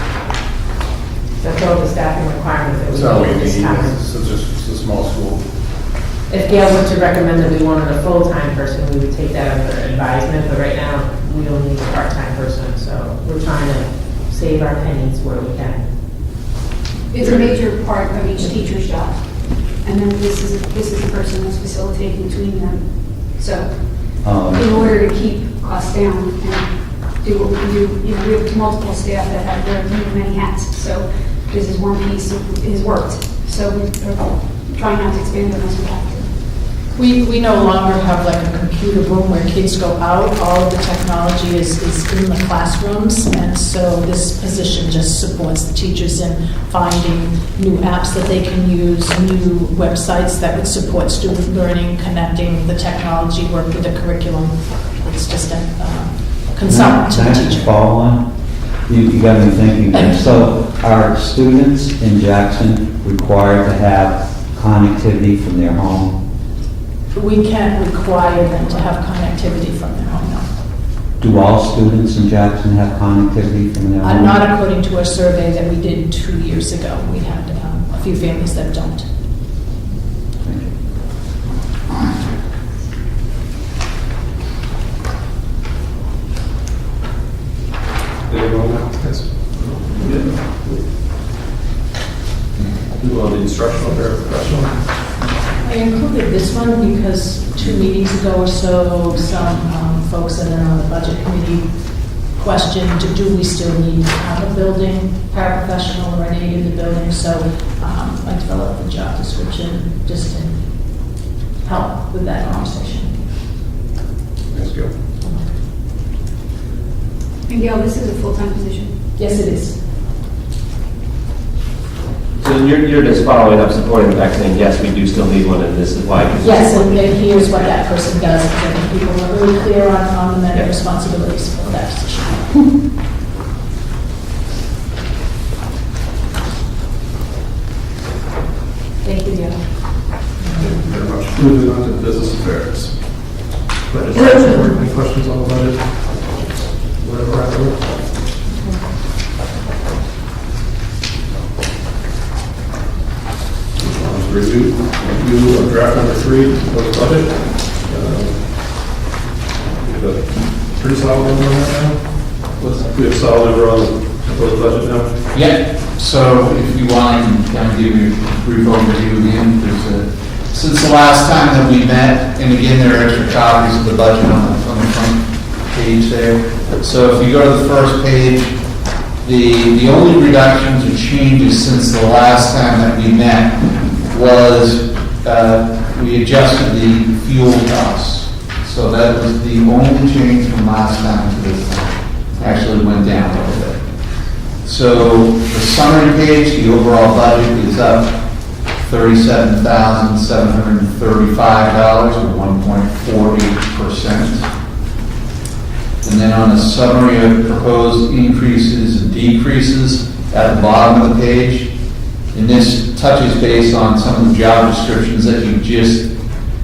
That's all the staffing requirements that we That's all we need need. this time. It's just a small school. If Gail were to recommend that we wanted a full-time person, we would take that under advisement, but right now, we don't need a part-time person, so we're trying to save our pennies where we can. It's a major part of each teacher's job. And then this is the person that's facilitating between them. So in order to keep costs down and do what we can do, you know, we have multiple staff that have wear many hats. So this is one piece of his work. So we're trying not to expand unless we have to. We no longer have like a computer room where kids go out. All of the technology is in the classrooms. And so this position just supports the teachers in finding new apps that they can use, new websites that would support student learning, connecting the technology, work with the curriculum. It's just a consultant to the Can I just teacher. follow on? You got me thinking there. So are students in Jackson required to have connectivity from their home? We can't require them to have connectivity from their home, no. Do all students in Jackson have connectivity from their home? Not according to a survey that we did 2 years ago. We had a few families that don't. Anyone else? Yes. Yeah. on the instructional paraprofessional. I included this one because 2 meetings ago or so, some folks that are on the budget committee questioned, do we still need to have a building paraprofessional or an aide in the building? So I developed the job description just to help with that conversation. Thanks, Gil. And Gail, this is a full-time position. Yes, it is. So you're just following up, supporting the back, saying, yes, we do still need one, and this is why. Yes, and here's what that person does. I think people are really clear on the many responsibilities for that position. Thank you, Gail. Thank you very much. Moving on to business affairs. Budget. Any questions on the budget? Whatever, afterwards. Review of draft number 3 of the budget. We have a pretty solid number on that now. We have solid number on the proposed budget now. Yeah, so if you want, I can kind of give you a brief overview again. Since the last time that we met, and again, there are extra copies of the budget on the front page there. So if you go to the first page, the only reductions or changes since the last time that we met was we adjusted the fuel costs. So that was the only change from last time to this time. Actually went down a little bit. So the summary page, the overall budget is up $37,735 or 1.48%. And then on the summary of proposed increases and decreases at the bottom of the page, and this touches base on some of the job descriptions that you just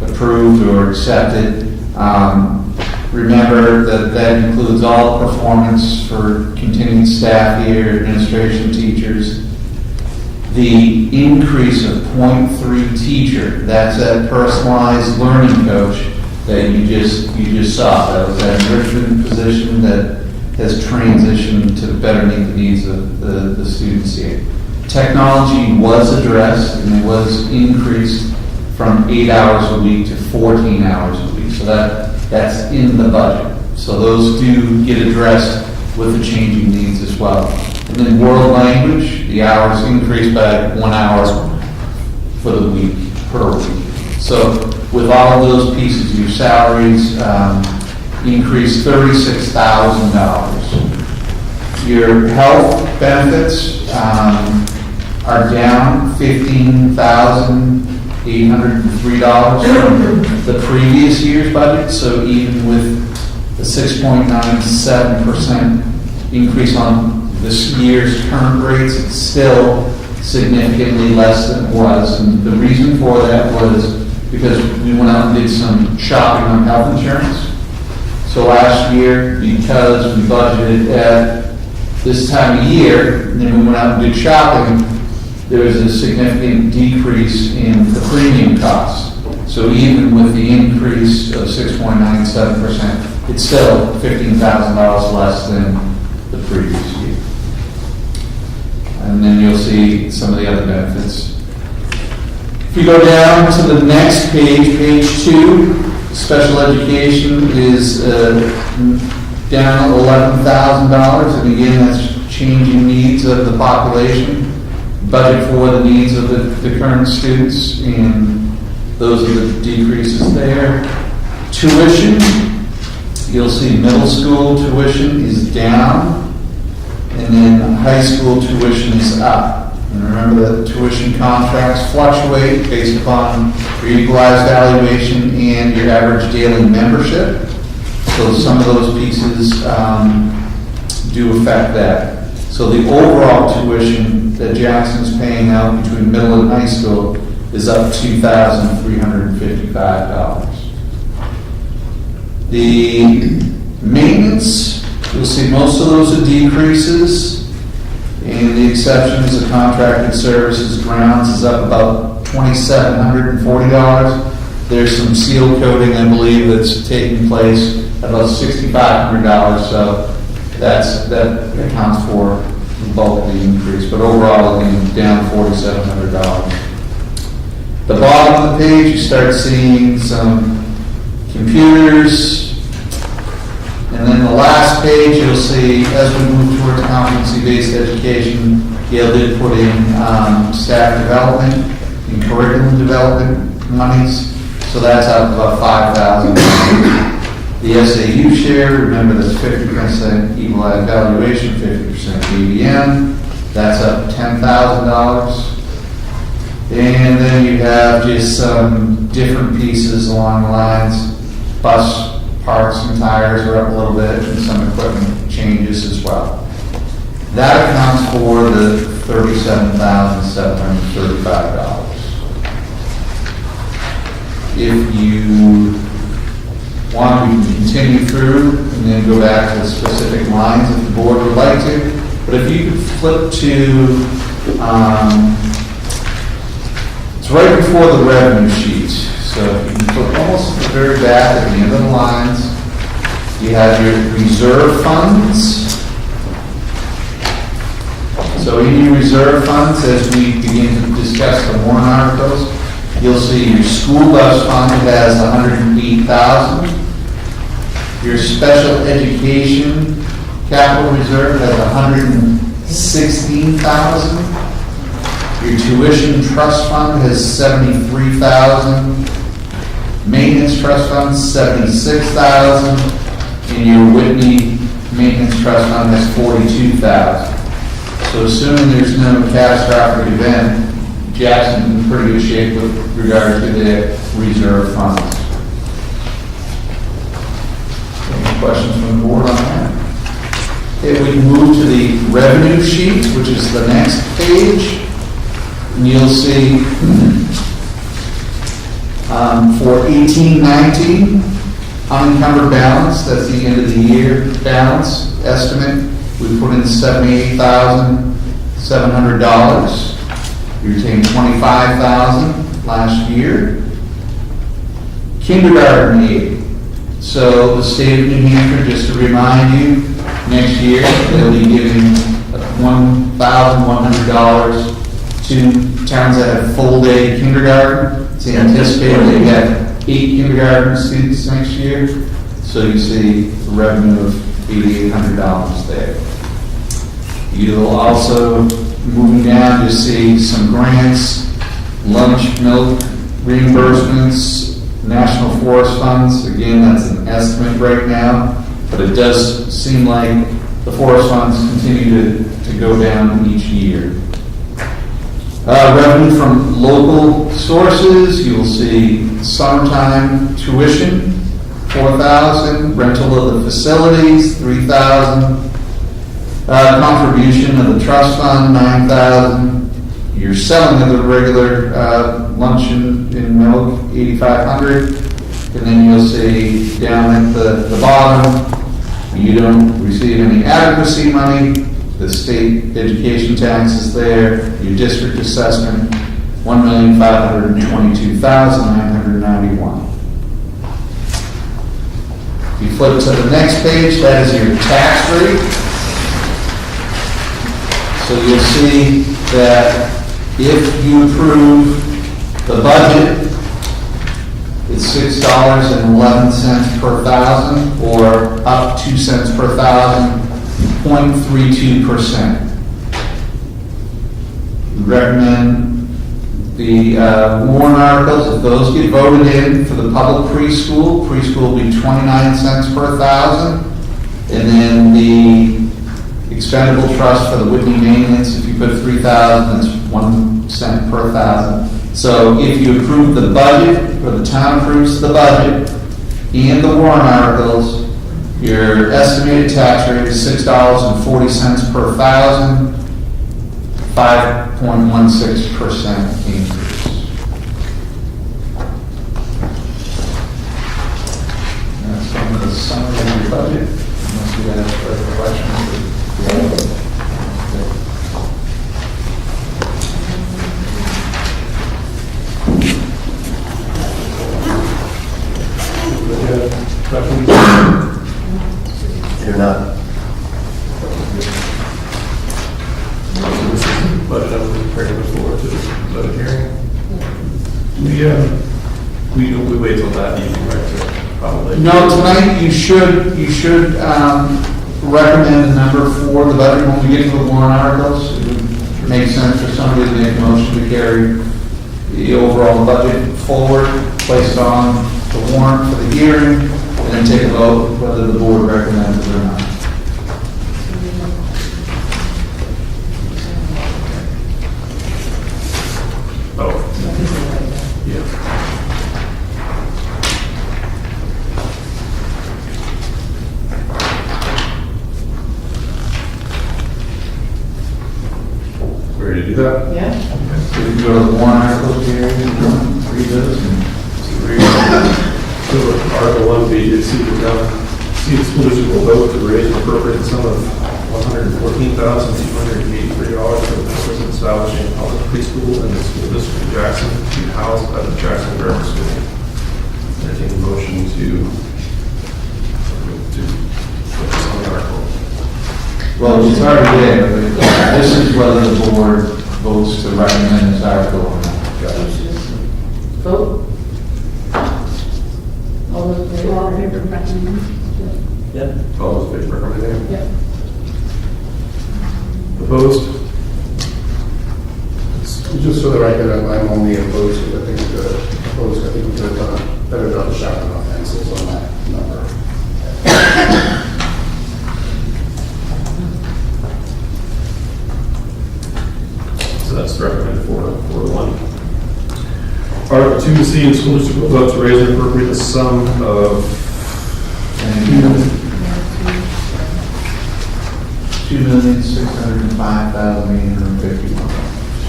approved or accepted. Remember that that includes all performance for continuing staff here, administration, teachers. The increase of 0.3 teacher, that's that personalized learning coach that you just saw. That was that enrichment position that has transitioned to better meet the needs of the students here. Technology was addressed and it was increased from 8 hours a week to 14 hours a week. So that's in the budget. So those do get addressed with the changing needs as well. And then world language, the hours increased by 1 hour for the week, per week. So with all of those pieces, your salaries increased $36,000. Your health benefits are down $15,803 from the previous year's budget. So even with the 6.97% increase on this year's current rates, it's still significantly less than it was. And the reason for that was because we went out and did some shopping on health insurance. So last year, because we budgeted at this time of year, and then we went out and did shopping, there was a significant decrease in the premium costs. So even with the increase of 6.97%, it's still $15,000 less than the previous year. And then you'll see some of the other benefits. If you go down to the next page, page 2, special education is down $11,000, and again, that's changing needs of the population. Budget for the needs of the current students, and those are the decreases there. Tuition, you'll see middle school tuition is down, and then high school tuition is up. And remember that tuition contracts fluctuate based upon your equalized valuation and your average daily membership. So some of those pieces do affect that. So the overall tuition that Jackson's paying out between middle and high school is up $2,355. The maintenance, you'll see most of those are decreases. And the exceptions of contracted services, grounds is up about $2,740. There's some seal coating, I believe, that's taking place at about $6,500. So that accounts for the bulk of the increase, but overall, again, down $4,700. The bottom of the page, you start seeing some computers. And then the last page, you'll see, as we move towards competency-based education, Yale did put in staff development and curriculum development monies, so that's up about $5,000. The SAU share, remember that's 50% equal evaluation, 50% BBM, that's up $10,000. And then you have just some different pieces along the lines, bus parts and tires are up a little bit, and some equipment changes as well. That accounts for the $37,735. If you want, we can continue through and then go back to the specific lines if the board would like to. But if you could flip to, it's right before the revenue sheet. So if you can flip almost to the very back at the end of the lines, you have your reserve funds. So in your reserve funds, as we begin to discuss the warrant articles, you'll see your school bus fund has $108,000. Your special education capital reserve has $116,000. Your tuition trust fund has $73,000. Maintenance trust fund, $76,000. And your Whitney maintenance trust fund has $42,000. So assuming there's no catastrophic event, Jackson's in pretty good shape with regard to their reserve funds. Any questions from the board on that? Okay, we can move to the revenue sheet, which is the next page. And you'll see for 18-19, unencumbered balance, that's the end of the year balance estimate. We put in $78,700. You retained $25,000 last year. Kindergarten aid. So the state of New Hampshire, just to remind you, next year they'll be giving $1,100 to towns that have full-day kindergarten. It's anticipated they have 8 kindergarten students next year. So you see a revenue of $8,800 there. You'll also, moving down, you see some grants, lunch, milk reimbursements, National Forest Funds. Again, that's an estimate right now, but it does seem like the forest funds continue to go down each year. Revenue from local sources, you will see summertime tuition, $4,000, rental of the facilities, $3,000, contribution of the trust fund, $9,000, your selling of the regular lunch and milk, $8,500, and then you'll see down at the bottom, you don't receive any adequacy money. The state education tax is there, your district assessment, $1,522,991. If you flip to the next page, that is your tax rate. So you'll see that if you approve the budget, it's $6.11 per thousand, or up 2 cents per thousand, 0.32%. We recommend the warrant articles, if those get voted in for the public preschool will be 29 cents per thousand. And then the expendable trust for the Whitney maintenance, if you put 3,000, it's 1 cent per thousand. So if you approve the budget, or the town approves the budget, and the warrant articles, your estimated tax rate is $6.40 per thousand, 5.16% increase. That's some of the summary of your budget, unless you have further questions. They're not. budget that we're preparing to forward to the budget hearing. We wait till that evening, right, to probably. No, tonight you should recommend a number for the budget when we get to the warrant articles. It would make sense for somebody to make a motion to carry the overall budget forward, place it on the warrant for the hearing, and then take a vote whether the board recommends it or not. Oh, yeah. Ready to do that? Yeah? So we can go to the warrant articles hearing and read those and So Article 1, we did see the school district will vote to raise an appropriate sum of $114,283 for the purpose of establishing a public preschool in the school district of Jackson to be housed at the Jackson Grammar School. Entertain a motion to focus on the article. well, it's already there, but this is whether the board votes to recommend this article or not. Vote? All those in favor? All in favor of recommending? All those in favor of recommending? Yep. Opposed? Just for the record, I'm only opposed to, I think we could have done a better job of sharpening our pencils on that number. So that's recommended for 1. Article 2, to see if the school district will vote to raise and appropriate the sum of $2,605,851.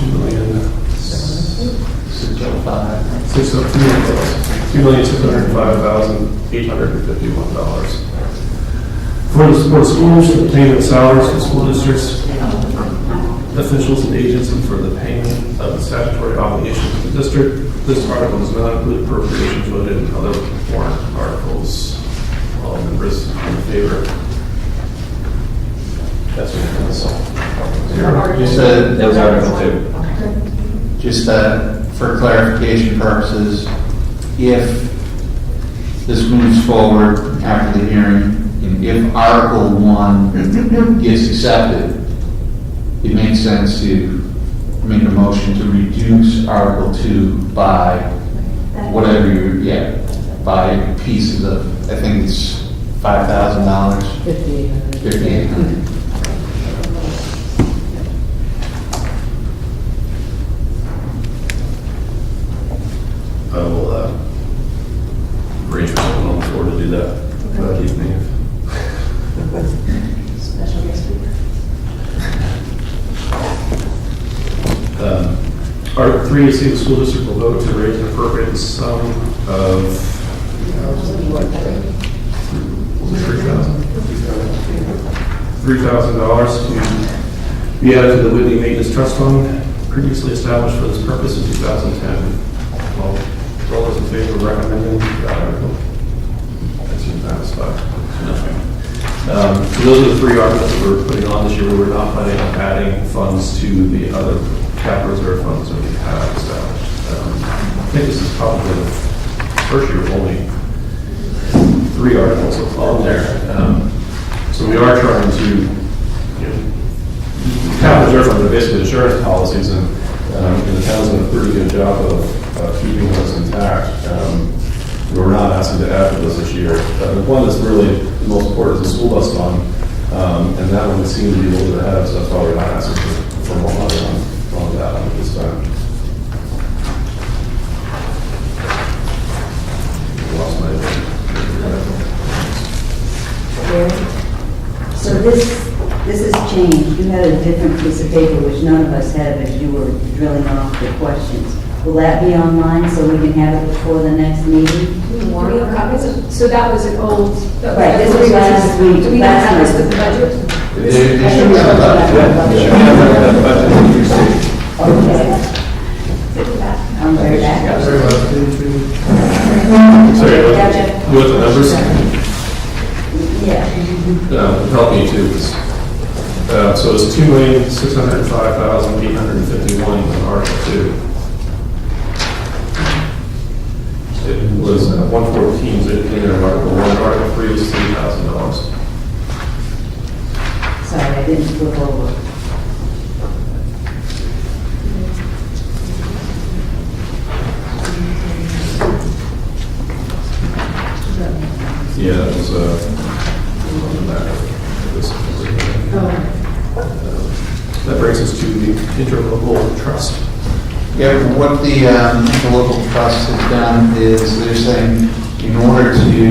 $2,605,851 for the schools to obtain the salaries of school districts, officials and agents, and for the payment of the statutory obligations of the district. This article does not include appropriations voted in other warrant articles. All members in favor? That's unanimous. Just that, That was Article 2. just for clarification purposes, if this moves forward after the hearing, and if Article 1 gets accepted, it makes sense to make a motion to reduce Article 2 by whatever by pieces of, I think it's $5,000, $5,800. I will arrange for someone on the floor to do that. Keith Nave. Special guest speaker. Article 3, to see the school district will vote to raise and appropriate the sum of $3,000 to be added to the Whitney Maintenance Trust Fund, previously established for this purpose in 2010. Well, all those in favor of recommending that article? That's unanimous, 5-0. So those are the 3 articles that we're putting on this year. We're not planning on adding funds to the other capital reserve funds that we have established. I think this is probably the first year with only 3 articles on there. So we are trying to, capital reserve funds are basically insurance policies, and the town's done a pretty good job of keeping those intact. We're not asking to add to those this year. The one that's really the most important is the school bus fund, and that one would seem to be a little bit ahead, so that's why we're not asking for more money on that one at this time. Lost my. So this has changed. You had a different piece of paper, which none of us had as you were drilling off the questions. Will that be online so we can have it before the next meeting? Do we have copies of, so that was an old. Right, this was last week. Do we have copies of the budget? They should have a budget. Okay. I'm very back. Sorry, you want the numbers? Yeah. Help me too. So it's $2,605,851. $605,851 in Article 2. It was 114 in Article 1, Article 3 was $3,000. Sorry, I didn't flip over. Yeah, it was, on the back of this. That brings us to the interlocal trust. Yeah, what the interlocal trust has done is they're saying in order to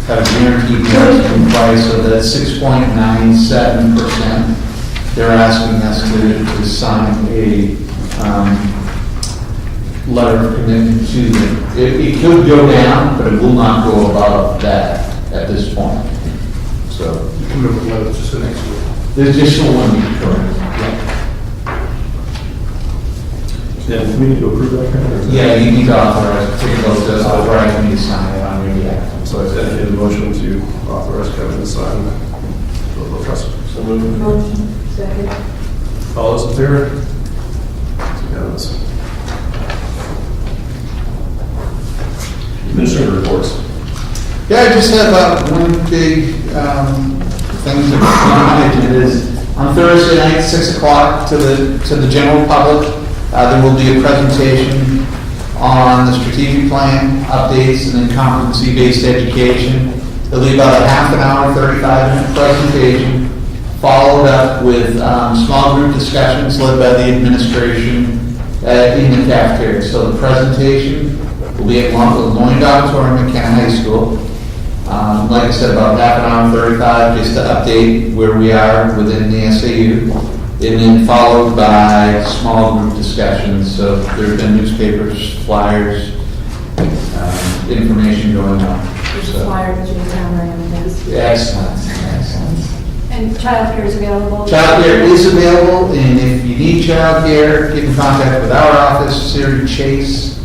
have a guaranteed guaranteed price of that 6.97%, they're asking us to sign a letter of commitment to them. It could go down, but it will not go above that at this point. So You can move the letter just the next week. there's just one week, correct? And do we need to approve that, Karen? or is that- Yeah, you need to authorize, take a vote to authorize me to sign it on your behalf. So I entertain a motion to authorize Kevin to sign the interlocal trust. So moved. Motion, second. All those in favor? It's unanimous. Administrator reports. Yeah, I just have one big thing to comment is on Thursday night, 6 o'clock, to the general public, there will be a presentation on the strategic plan, updates, and then competency-based education. There'll be about a half an hour, 35-minute presentation, followed up with small group discussions led by the administration in the cafeteria. So the presentation will be at Lloyd Auditorium at Kent High School. Like I said, about half an hour, 35, just to update where we are within the SAU. And then followed by small group discussions. So there's been newspapers, flyers, information going on. There's a So, flyer that you can on the desk. excellent, excellent. And childcare is available? Childcare is available, and if you need childcare, get in contact with our office, Siri Chase,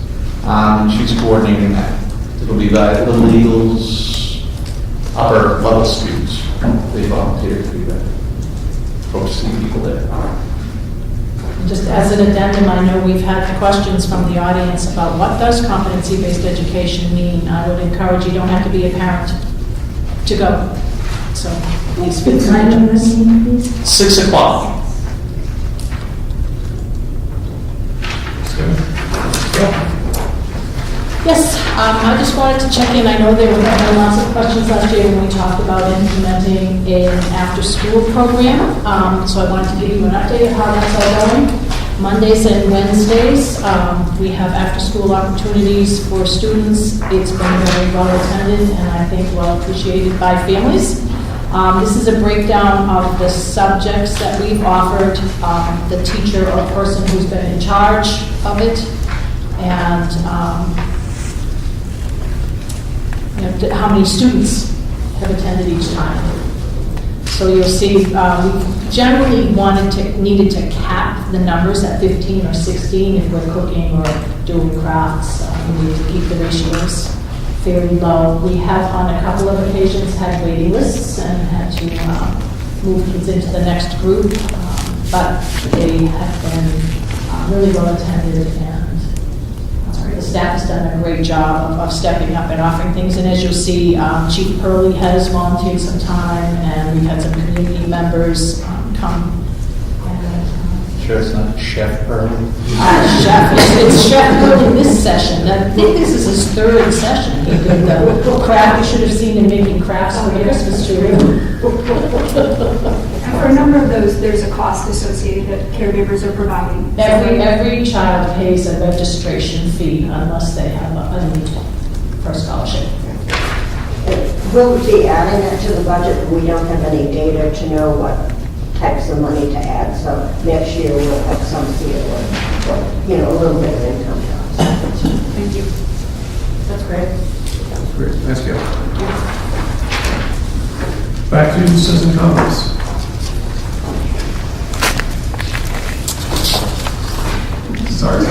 and she's coordinating that. It'll be by Little Eagles, upper level students. They volunteer to be there. Folks see people there. Just as an addendum, I know we've had questions from the audience about what does competency-based education mean? I would encourage, you don't have to be a parent to go. So please feel What free time to of join us. the meeting, please? 6 o'clock. Yes, I just wanted to check in. I know there were lots of questions last year when we talked about implementing an after-school program. So I wanted to give you an update of how that's all going. Mondays and Wednesdays, we have after-school opportunities for students. It's been very well attended and I think well appreciated by families. This is a breakdown of the subjects that we've offered, the teacher or person who's been in charge of it, and how many students have attended each time. So you'll see, we generally needed to cap the numbers at 15 or 16 if we're cooking or doing crafts. We need to keep the ratios fairly low. We have on a couple of occasions had waiting lists and had to move kids into the next group, but they have been really well attended, and the staff has done a great job of stepping up and offering things. And as you'll see, Chief Purley has volunteered some time, and we've had some community members come. Sure it's not Chef Early? Chef, it's Chef Purley this session. I think this is his third session. He did the craft, you should have seen him making crafts for the Christmas tree. And for a number of those, there's a cost associated that caregivers are providing. Every child pays a registration fee unless they have a need for a scholarship. Will we be adding that to the budget? We don't have any data to know what types of money to add, so next year we'll have some feel of, a little bit of income to us. Thank you. That's great. Great, thanks, Gail. Back to citizen comments. Sorry.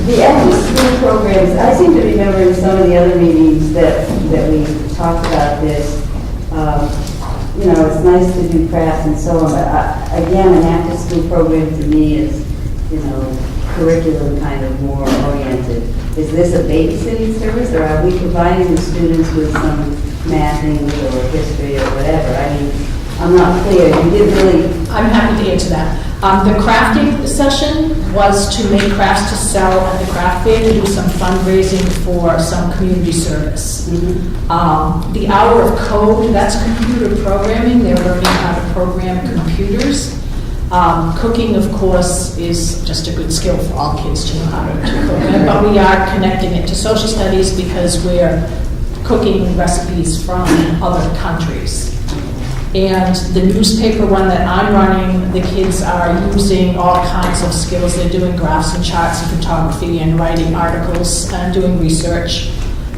The after-school programs, I seem to remember in some of the other meetings that we talked about this. you know, it's nice to do crafts and so on, but again, an after-school program to me is, you know, curriculum kind of more oriented. Is this a babysitting service, or are we providing the students with some math, English, or history, or whatever? I mean, I'm not clear. You didn't really... I'm happy to answer that. The crafting session was to make crafts to sell at the craft fair, to do some fundraising for some community service. The hour of code, that's computer programming. They're learning how to program computers. Cooking, of course, is just a good skill for all kids to know how to cook. But we are connecting it to social studies because we're cooking recipes from other countries. And the newspaper one that I'm running, the kids are using all kinds of skills. They're doing graphs and charts and photography and writing articles and doing research.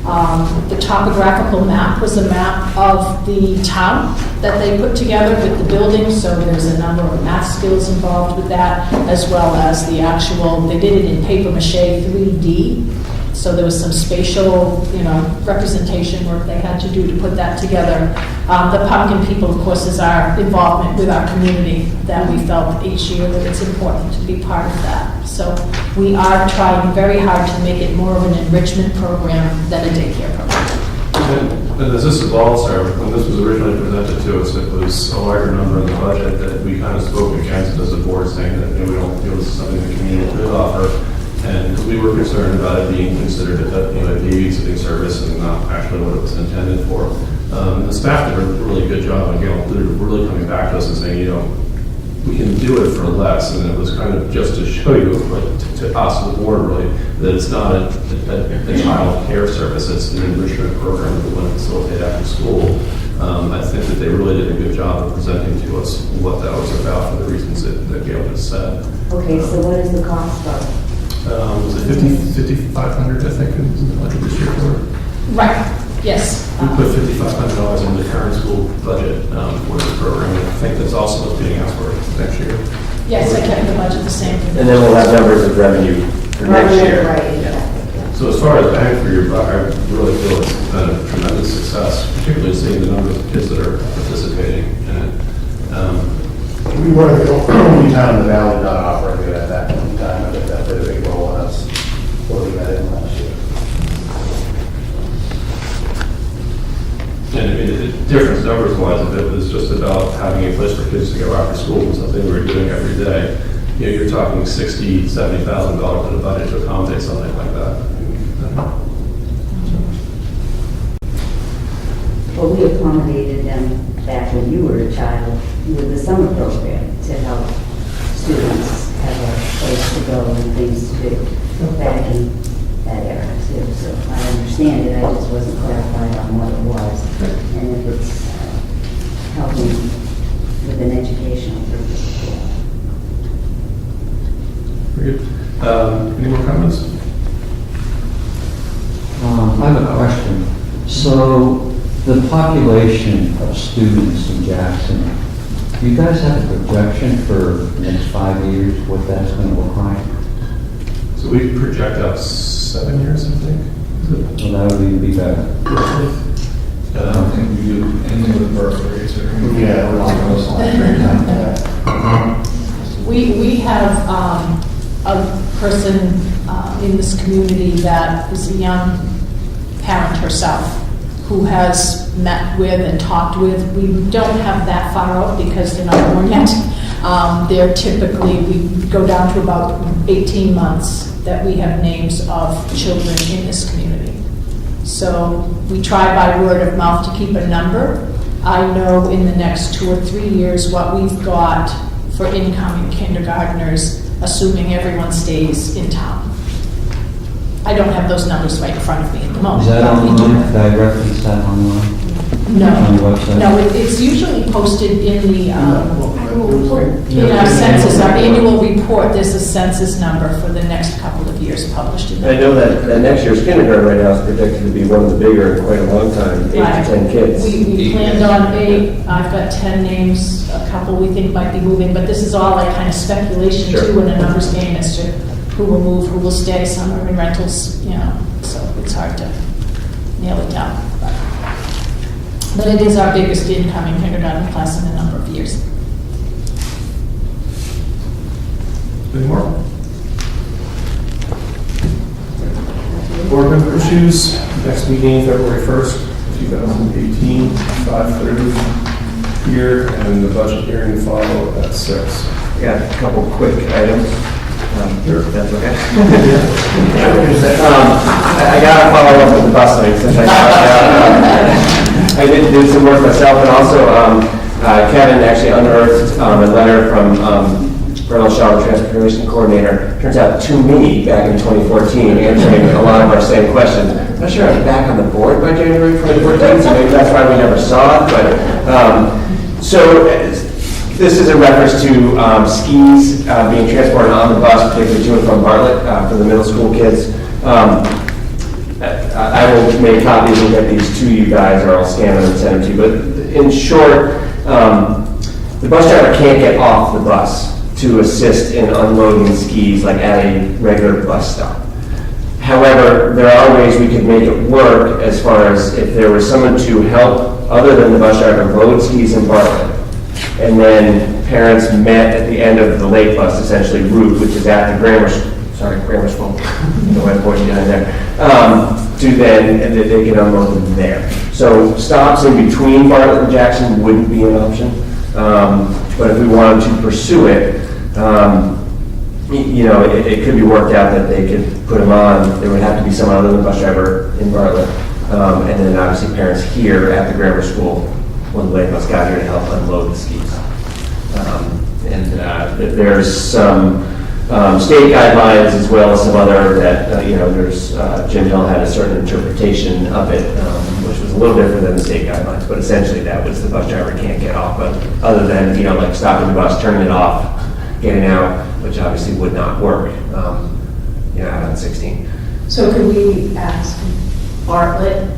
The topographical map was a map of the town that they put together with the buildings, so there's a number of math skills involved with that, as well as the actual, they did it in paper mache 3D. So there was some spatial, you know, representation work they had to do to put that together. The Pumpkin People, of course, is our involvement with our community that we felt each year that it's important to be part of that. So we are trying very hard to make it more of an enrichment program than a daycare program. And as this evolves, Sarah, when this was originally presented to us, it was a larger number in the budget that we kind of spoke against as a board, saying that, you know, we don't feel this is something the community could offer. And we were concerned about it being considered a, you know, a babysitting service and not actually what it was intended for. The staff did a really good job, and Gail included, really coming back to us and saying, you know, we can do it for less. And it was kind of just to show you, like, to us, the board, really, that it's not a child care service, it's an enrichment program that we want to facilitate after school. I think that they really did a good job of presenting to us what that was about for the reasons that Gail just said. Okay, so what is the cost of? Was it 5,500, I think, in the budget this year for it? Right, yes. We put $5,500 in the current school budget for this program. I think that's also what's being asked for next year. Yes, I kept the budget the same. And then we'll have numbers of revenue for next year. Right, So as far as bang for your buck, I really feel it's been a tremendous success, particularly seeing the numbers of kids that are participating in it. We were the only town in the valley not offering it at that point in time. I think that played a big role in us voting that in last year. And I mean, the difference numbers-wise, if it was just about having a place for kids to go after school and something we were doing every day, you know, you're talking $60,000, $70,000 in a budget to accommodate something like that. Well, we accommodated them back when you were a child with the summer program to help students have a place to go and things to do back in that era too. So I understand it, I just wasn't clarified on what it was and if it's helping with an educational purpose. Very good. Any more comments? I have a question. So the population of students in Jackson, do you guys have a projection for the next 5 years, what that's going to look like? So we project out 7 years, I think. Well, that would even be better. I don't think we do anything with birth rates or anything. Yeah, we're not going to We have a person in this community that is a young parent herself who has met with and talked with. We don't have that far out because they're not born yet. They're typically, we go down to about 18 months that we have names of children in this community. So we try by word of mouth to keep a number. I know in the next 2 or 3 years what we've got for incoming kindergartners, assuming everyone stays in town. I don't have those numbers right in front of me at the moment. Is that but we do online? have- Did I reference that online? No, On your website? no, it's usually posted in the, in our census, our annual report, there's a census number for the next couple of years published in I there. know that next year's kindergarten right now is projected to be one of the bigger in quite a long time, 8 to Right. 10 kids. We planned on 8, I've got 10 names, a couple we think might be moving, but this is all like kind of speculation Sure. too, and a numbers game as to who will move, who will stay, some are in rentals, you know, so it's hard to nail it down. But But it is our biggest incoming kindergarten class in a number of years. Any more? Board member issues, next meeting, February 1st, 2018, 5:30 here, and the budget hearing to follow at 6. I got a couple quick items. If that's okay. I got to follow up with the bus lane since I did do some work myself, and also Kevin actually unearthed a letter from Colonel Shaw, the Transportation Coordinator, turns out to me back in 2014, answering a lot of our same questions. I'm not sure I was back on the board by January 2014, so maybe that's why we never saw it, but, so this is in reference to skis being transported on the bus, particularly to and from Bartlett for the middle school kids. I will make copies and get these to you guys, or I'll scan them and send them to you, but in short, the bus driver can't get off the bus to assist in unloading skis like at a regular bus stop. However, there are ways we could make it work as far as if there was someone to help other than the bus driver load skis in Bartlett, and then parents met at the end of the late bus, essentially route, which is at the grammar school, the white board down there, to then, and they can unload them there. So stops in between Bartlett and Jackson wouldn't be an option, but if we wanted to pursue it, you know, it could be worked out that they could put them on. There would have to be someone other than the bus driver in Bartlett, and then obviously parents here at the grammar school when the late bus got here to help unload the skis. There's some state guidelines as well as some other that, you know, there's, Jim Hill had a certain interpretation of it, which was a little different than the state guidelines, but essentially that was the bus driver can't get off, but other than, you know, like stopping the bus, turning it off, getting out, which obviously would not work, you know, out on 16. So could we ask Bartlett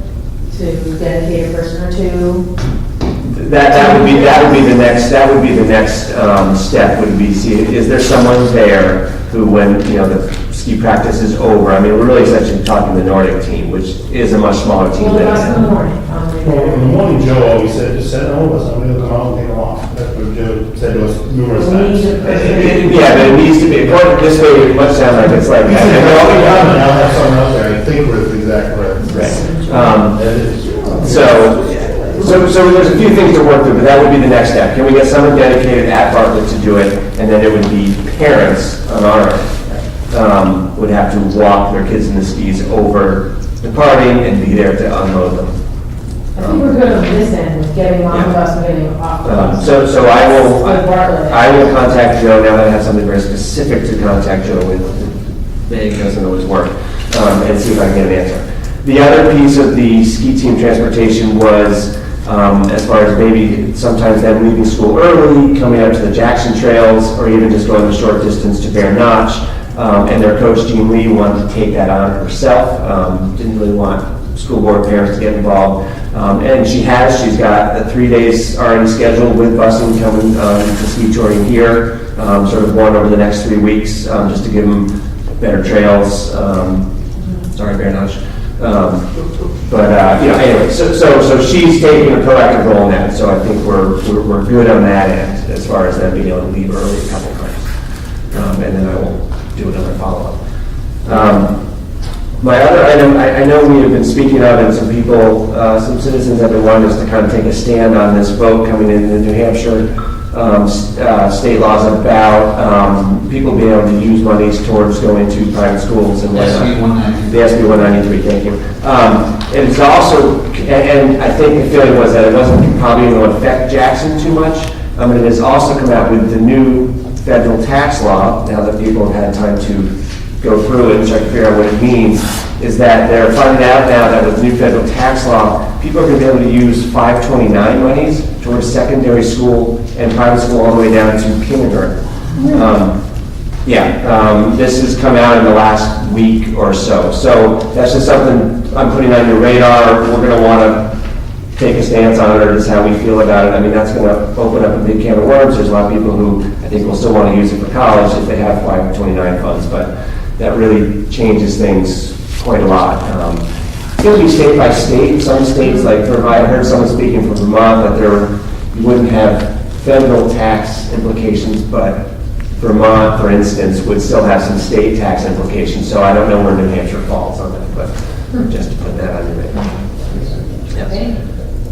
to dedicate a person or two? That would be the next step would be see, is there someone there who, when, you know, the ski practice is over, I mean, we're really essentially talking the Nordic team, which is a much smaller team Well, than that's in the morning. Well, in the morning, Joe always said, just send it over, somebody will come out and take them off. That's what Joe said to us numerous times. Yeah, but it needs to be, according to this way, it must sound like it's like. He said, "Well, we have it, I'll have someone out there, I think we're the exact correct. Right. So there's a few things to work through, but that would be the next step. Can we get someone dedicated at Bartlett to do it? And then it would be parents on our end, would have to walk their kids in the skis over departing and be there to unload them. I think we're good on this end with getting them on the bus and getting them off the bus. So With Bartlett. I will contact Joe now that I have something very specific to contact Joe with. Vague doesn't always work, and see if I can get an answer. The other piece of the ski team transportation was, as far as maybe sometimes them leaving school early, coming up to the Jackson trails, or even just going a short distance to Bear Notch. And their coach, Jean Lee, wanted to take that on herself. Didn't really want school board parents to get involved. And she's got 3 days already scheduled with busing coming to ski touring here, sort of one over the next 3 weeks, just to give them better trails. Sorry, Bear Notch. But you know, anyway, so she's taking a proactive role in that, so I think we're good on that end as far as them being able to leave early a couple times, and then I will do another follow-up. My other item, I know we have been speaking of, and some people, some citizens have been wanting us to kind of take a stand on this vote coming into New Hampshire state laws about people being able to use monies towards going to private schools and SB 193. The SB 193, thank you. It's also, and I think the feeling was that it wasn't probably going to affect Jackson too much. It has also come out with the new federal tax law, now that people have had time to go through it and try to figure out what it means, is that they're finding out now that with the new federal tax law, people are going to be able to use 529 monies towards secondary school and private school all the way down to kindergarten. This has come out in the last week or so. So that's just something I'm putting on your radar. We're going to want to take a stance on it, or just how we feel about it. I mean, that's going to open up a big can of worms. There's a lot of people who I think will still want to use it for college if they have 529 funds, but that really changes things quite a lot. it's going to be state by state. Some states, like Vermont, I heard someone speaking from Vermont, that you wouldn't have federal tax implications, but Vermont, for instance, would still have some state tax implications. So I don't know where New Hampshire falls on that, but just to put that on your radar.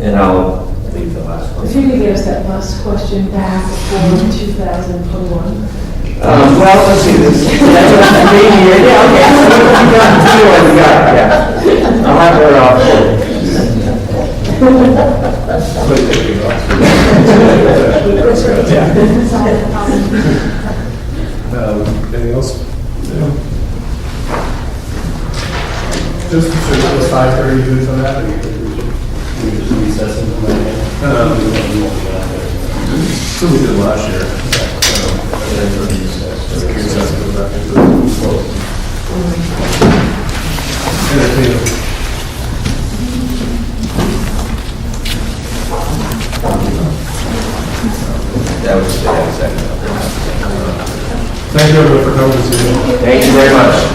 And I'll leave the last one. If you could give us that last question back for 2021. Well, let's see, this, that's what I'm reading here. Yeah, okay, so what have you done? See what you got, yeah. I'll have her off. Anything else? Yeah. Just, so it was 5:30 good for that, or we just recess until that? So we did last year. Recess, go back into the close. Entertain. That was second. Thank you everyone for coming this evening. Thank you very much.